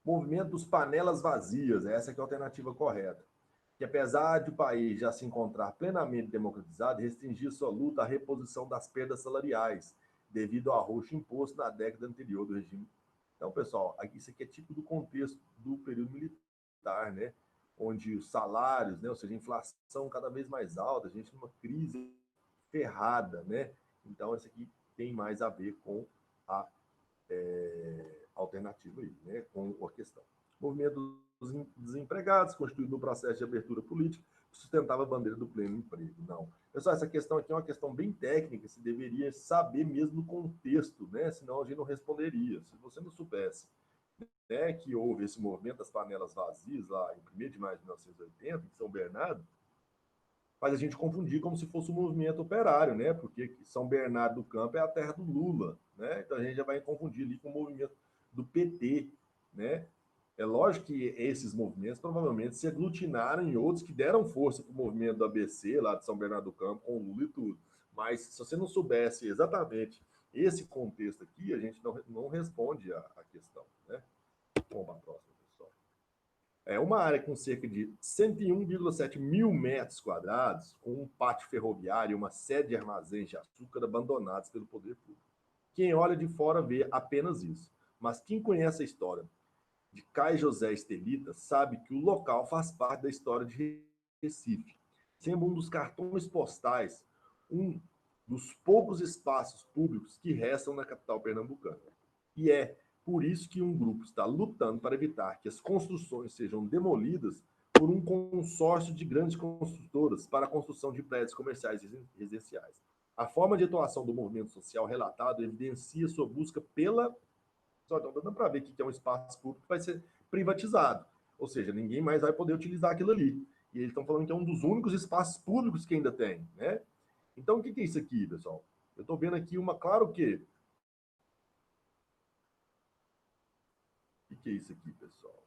Movimento dos panelas vazias, essa que é a alternativa correta. Que apesar de o país já se encontrar plenamente democratizado, restringir sua luta à reposição das perdas salariais, devido ao arroxo imposto na década anterior do regime. Então, pessoal, isso aqui é tipo do contexto do período militar, né? onde os salários, né, ou seja, a inflação cada vez mais alta, a gente numa crise ferrada, né? Então, essa aqui tem mais a ver com a alternativa aí, né, com a questão. O movimento dos desempregados, constituído no processo de abertura política, sustentava a bandeira do pleno emprego. Não. Pessoal, essa questão aqui é uma questão bem técnica, se deveria saber mesmo o contexto, né? Senão a gente não responderia. Se você não soubesse, né, que houve esse movimento das panelas vazias lá em 1º de maio de 1980, em São Bernardo, faz a gente confundir como se fosse um movimento operário, né? Porque São Bernardo do Campo é a terra do Lula, né? Então a gente já vai confundir ali com o movimento do PT, né? É lógico que esses movimentos provavelmente se aglutinaram em outros que deram força para o movimento do ABC, lá de São Bernardo do Campo, com o Lula e tudo. Mas se você não soubesse exatamente esse contexto aqui, a gente não responde a questão, né? Vamos para a próxima, pessoal. É uma área com cerca de 101,7 mil metros quadrados, com um pátio ferroviário e uma sede de armazéns de açúcar abandonados pelo poder público. Quem olha de fora vê apenas isso. Mas quem conhece a história de Caio José Estelita sabe que o local faz parte da história de Recife, sendo um dos cartões postais, um dos poucos espaços públicos que restam na capital pernambucana. E é por isso que um grupo está lutando para evitar que as construções sejam demolidas por um consórcio de grandes construtoras para a construção de prédios comerciais e residenciais. A forma de atuação do movimento social relatado evidencia sua busca pela. Só então dando para ver que é um espaço público que vai ser privatizado. Ou seja, ninguém mais vai poder utilizar aquilo ali. E eles estão falando que é um dos únicos espaços públicos que ainda tem, né? Então, o que é isso aqui, pessoal? Eu estou vendo aqui uma, claro que. O que é isso aqui, pessoal?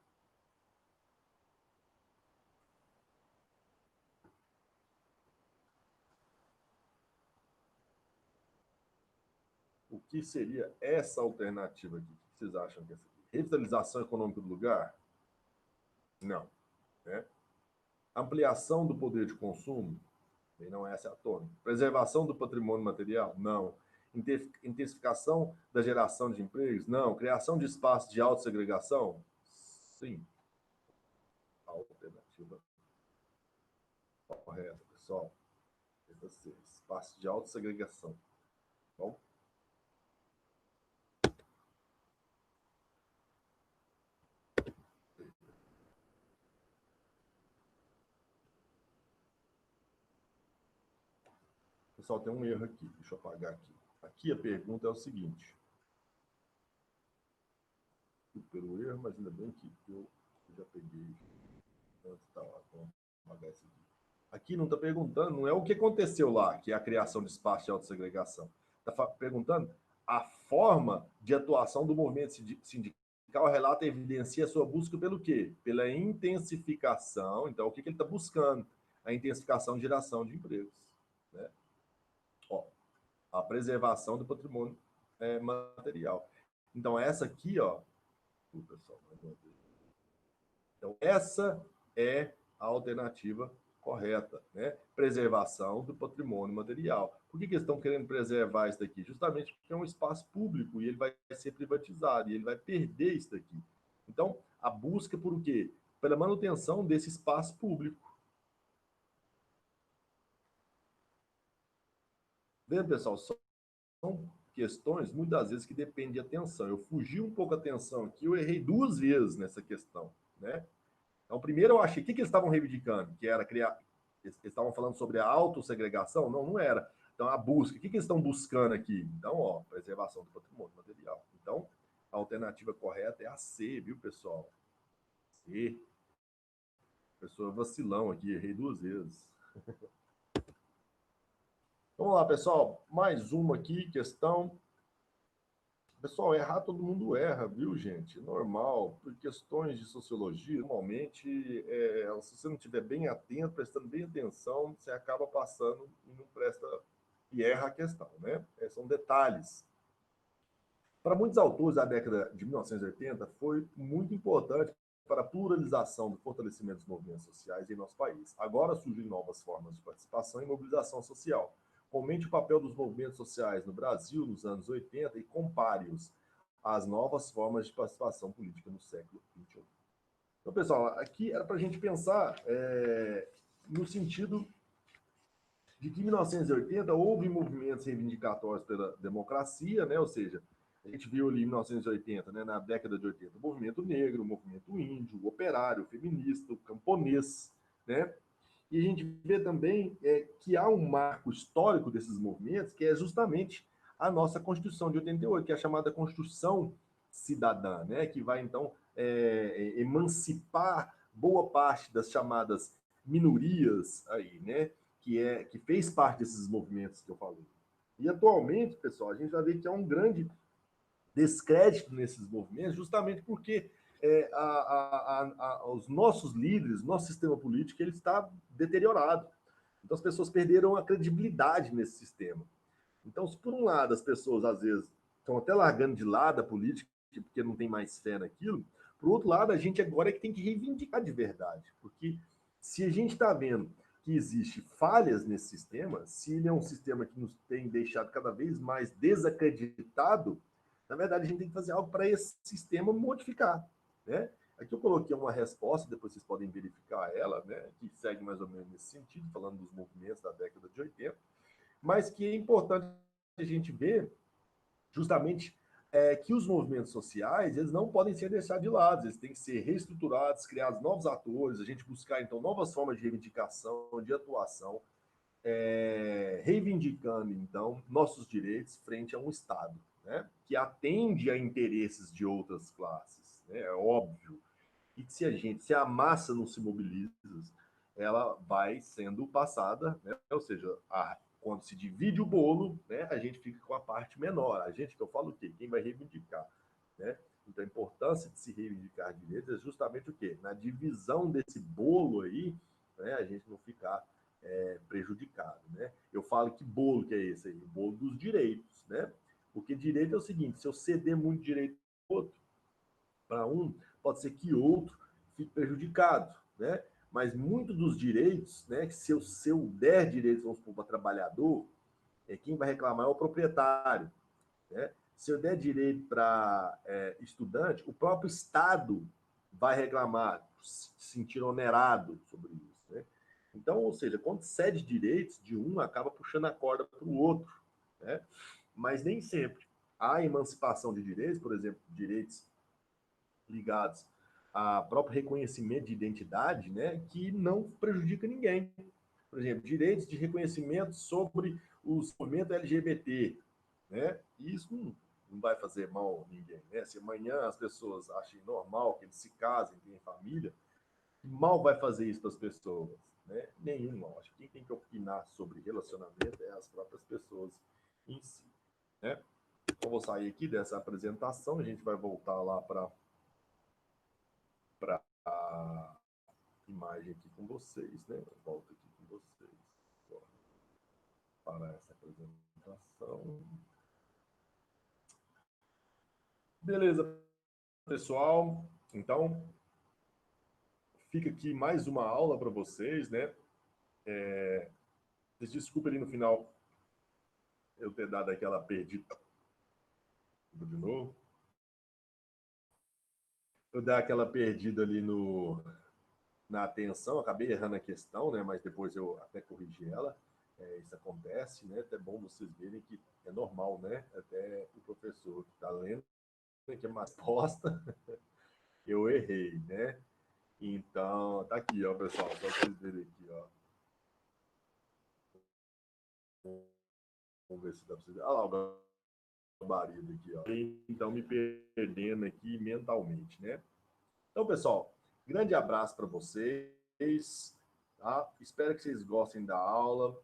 O que seria essa alternativa aqui? O que vocês acham que é essa aqui? Revitalização econômica do lugar? Não. Né? Ampliação do poder de consumo? E não essa é a tônica. Preservação do patrimônio material? Não. Intensificação da geração de empregos? Não. Criação de espaços de autossegregação? Sim. A alternativa correta, pessoal. Espaço de autossegregação. Bom? Pessoal, tem um erro aqui. Deixa eu apagar aqui. Aqui a pergunta é o seguinte. Pelo erro, mas ainda bem que eu já peguei. Tá lá, vamos apagar isso aqui. Aqui não está perguntando, não é o que aconteceu lá, que é a criação de espaço de autossegregação. Está perguntando a forma de atuação do movimento sindical. Relata e evidencia a sua busca pelo quê? Pela intensificação. Então, o que ele está buscando? A intensificação de geração de empregos. Né? Ó, a preservação do patrimônio material. Então, essa aqui, ó, pessoal, então, essa é a alternativa correta, né? Preservação do patrimônio material. Por que eles estão querendo preservar isso daqui? Justamente porque é um espaço público e ele vai ser privatizado e ele vai perder isso daqui. Então, a busca por o quê? Pela manutenção desse espaço público. Vendo, pessoal, são questões, muitas vezes, que dependem de atenção. Eu fugi um pouco a atenção aqui, eu errei 2 vezes nessa questão, né? Então, primeiro eu achei, o que eles estavam reivindicando? Que era criar, eles estavam falando sobre a autossegregação? Não, não era. Então, a busca, o que eles estão buscando aqui? Então, ó, preservação do patrimônio material. Então, a alternativa correta é a C, viu, pessoal? C. Pessoa vacilão aqui, errei 2 vezes. Vamos lá, pessoal. Mais uma aqui, questão. Pessoal, errar todo mundo erra, viu, gente? Normal. Por questões de sociologia, normalmente, se você não estiver bem atento, prestando bem atenção, você acaba passando e não presta e erra a questão, né? São detalhes. Para muitos autores, a década de 1980 foi muito importante para a pluralização do fortalecimento dos movimentos sociais em nosso país. Agora surgem novas formas de participação e mobilização social. Comente o papel dos movimentos sociais no Brasil nos anos 80 e compare-os às novas formas de participação política no século XXI. Então, pessoal, aqui era para a gente pensar no sentido de que em 1980 houve movimentos reivindicatórios pela democracia, né? Ou seja, a gente viu ali em 1980, né, na década de 80, o movimento negro, o movimento índio, o operário, o feminista, o camponês, né? E a gente vê também que há um marco histórico desses movimentos, que é justamente a nossa Constituição de 88, que é a chamada Constituição Cidadã, né? Que vai, então, emancipar boa parte das chamadas minorias aí, né? Que fez parte desses movimentos que eu falei. E atualmente, pessoal, a gente vai ver que há um grande descrédito nesses movimentos, justamente porque os nossos líderes, nosso sistema político, ele está deteriorado. Então as pessoas perderam a credibilidade nesse sistema. Então, se por um lado as pessoas às vezes estão até largando de lado a política porque não tem mais fé naquilo, por outro lado a gente agora é que tem que reivindicar de verdade, porque se a gente está vendo que existe falhas nesse sistema, se ele é um sistema que nos tem deixado cada vez mais desacreditado, na verdade a gente tem que fazer algo para esse sistema modificar, né? Aqui eu coloquei uma resposta, depois vocês podem verificar ela, né, que segue mais ou menos nesse sentido, falando dos movimentos da década de 80, mas que é importante a gente ver justamente que os movimentos sociais eles não podem ser deixados de lado, eles têm que ser reestruturados, criar novos atores, a gente buscar então novas formas de reivindicação, de atuação, reivindicando então nossos direitos frente a um Estado, né, que atende a interesses de outras classes, né, é óbvio, e que se a massa não se mobiliza, ela vai sendo passada, né? Ou seja, quando se divide o bolo, né, a gente fica com a parte menor. A gente, que eu falo o quê? Quem vai reivindicar, né? Então, a importância de se reivindicar direitos é justamente o quê? Na divisão desse bolo aí, né, a gente não ficar prejudicado, né? Eu falo que bolo que é esse aí? O bolo dos direitos, né? Porque direito é o seguinte, se eu ceder muito direito para um, pode ser que outro fique prejudicado, né? Mas muitos dos direitos, né, que se eu der direitos, vamos supor, para trabalhador, quem vai reclamar é o proprietário, né? Se eu der direito para estudante, o próprio Estado vai reclamar, se sentir onerado sobre isso, né? Então, ou seja, quando cede direitos de um, acaba puxando a corda para o outro, né? Mas nem sempre. Há emancipação de direitos, por exemplo, direitos ligados a próprio reconhecimento de identidade, né, que não prejudica ninguém. Por exemplo, direitos de reconhecimento sobre o movimento LGBT, né? E isso não vai fazer mal a ninguém, né? Se amanhã as pessoas achem normal que eles se casem, tenham família, mal vai fazer isso para as pessoas, né? Nenhum. Acho que quem tem que opinar sobre relacionamento é as próprias pessoas em si, né? Então, vou sair aqui dessa apresentação, a gente vai voltar lá para a imagem aqui com vocês, né? Eu volto aqui com vocês para essa apresentação. Beleza, pessoal. Então, fica aqui mais uma aula para vocês, né? Desculpa ali no final eu ter dado aquela perdida de novo. Eu dar aquela perdida ali na atenção, acabei errando a questão, né? Mas depois eu até corrigi ela. Isso acontece, né? É bom vocês verem que é normal, né? Até o professor que está lendo, que é uma resposta, eu errei, né? Então, tá aqui, ó, pessoal, só para vocês verem aqui, ó. Vamos ver se dá para vocês. Olha lá o gabarito aqui, ó. Então, me perdendo aqui mentalmente, né? Então, pessoal, grande abraço para vocês, tá? Espero que vocês gostem da aula.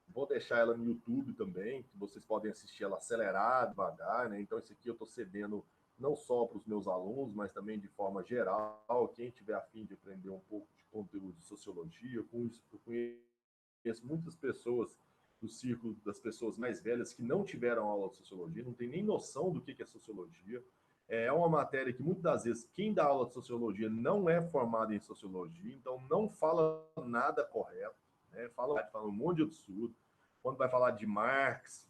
Vou deixar ela no YouTube também, que vocês podem assistir ela acelerada, devagar, né? Então, isso aqui eu estou cedendo não só para os meus alunos, mas também de forma geral. Quem tiver a fim de aprender um pouco de conteúdo de sociologia, eu conheço muitas pessoas do círculo das pessoas mais velhas que não tiveram aula de sociologia, não tem nem noção do que é sociologia. É uma matéria que muitas das vezes quem dá aula de sociologia não é formado em sociologia, então não fala nada correto, né? Fala um monte de absurdo. Quando vai falar de Marx,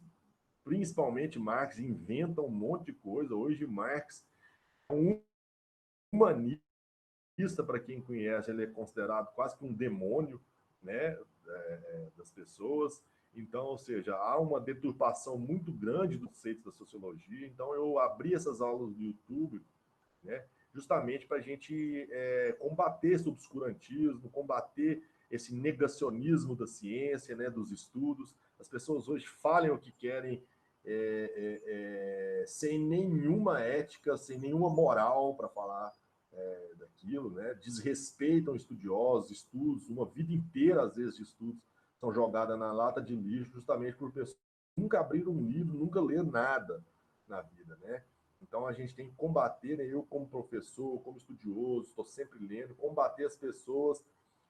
principalmente Marx, inventa um monte de coisa. Hoje Marx é um humanista, para quem conhece, ele é considerado quase que um demônio, né, das pessoas. Então, ou seja, há uma deturpação muito grande do conceito da sociologia. Então, eu abri essas aulas do YouTube, né, justamente para a gente combater esse obscurantismo, combater esse negacionismo da ciência, né, dos estudos. As pessoas hoje falam o que querem sem nenhuma ética, sem nenhuma moral para falar daquilo, né? Desrespeitam estudiosos, estudos, uma vida inteira, às vezes, de estudos são jogadas na lata de lixo justamente por pessoas que nunca abriram um livro, nunca leram nada na vida, né? Então a gente tem que combater, né? Eu como professor, como estudioso, estou sempre lendo, combater as pessoas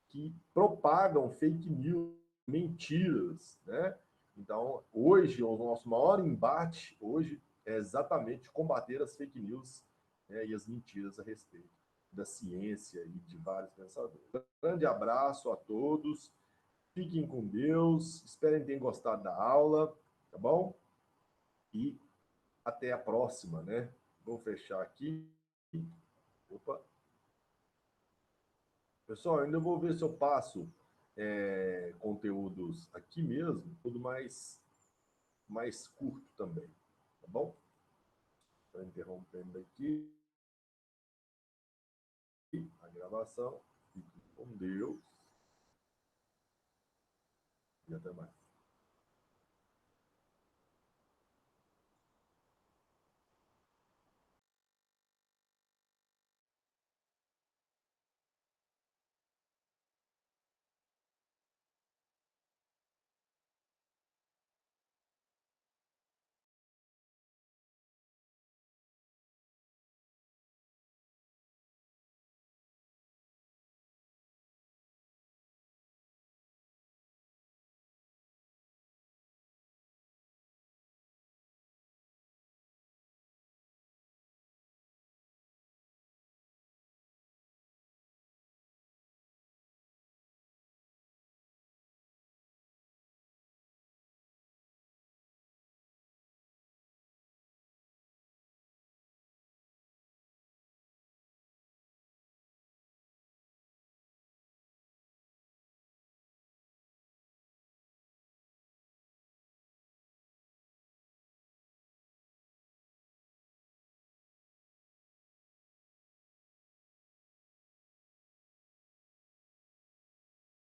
que propagam fake news, mentiras, né? Então, hoje, o nosso maior embate hoje é exatamente combater as fake news, né, e as mentiras a respeito da ciência e de vários pensadores. Grande abraço a todos, fiquem com Deus, espero que tenham gostado da aula, tá bom? E até a próxima, né? Vou fechar aqui. Opa. Pessoal, ainda vou ver se eu passo conteúdos aqui mesmo, tudo mais curto também, tá bom? Estou interrompendo aqui a gravação. Fique com Deus e até mais.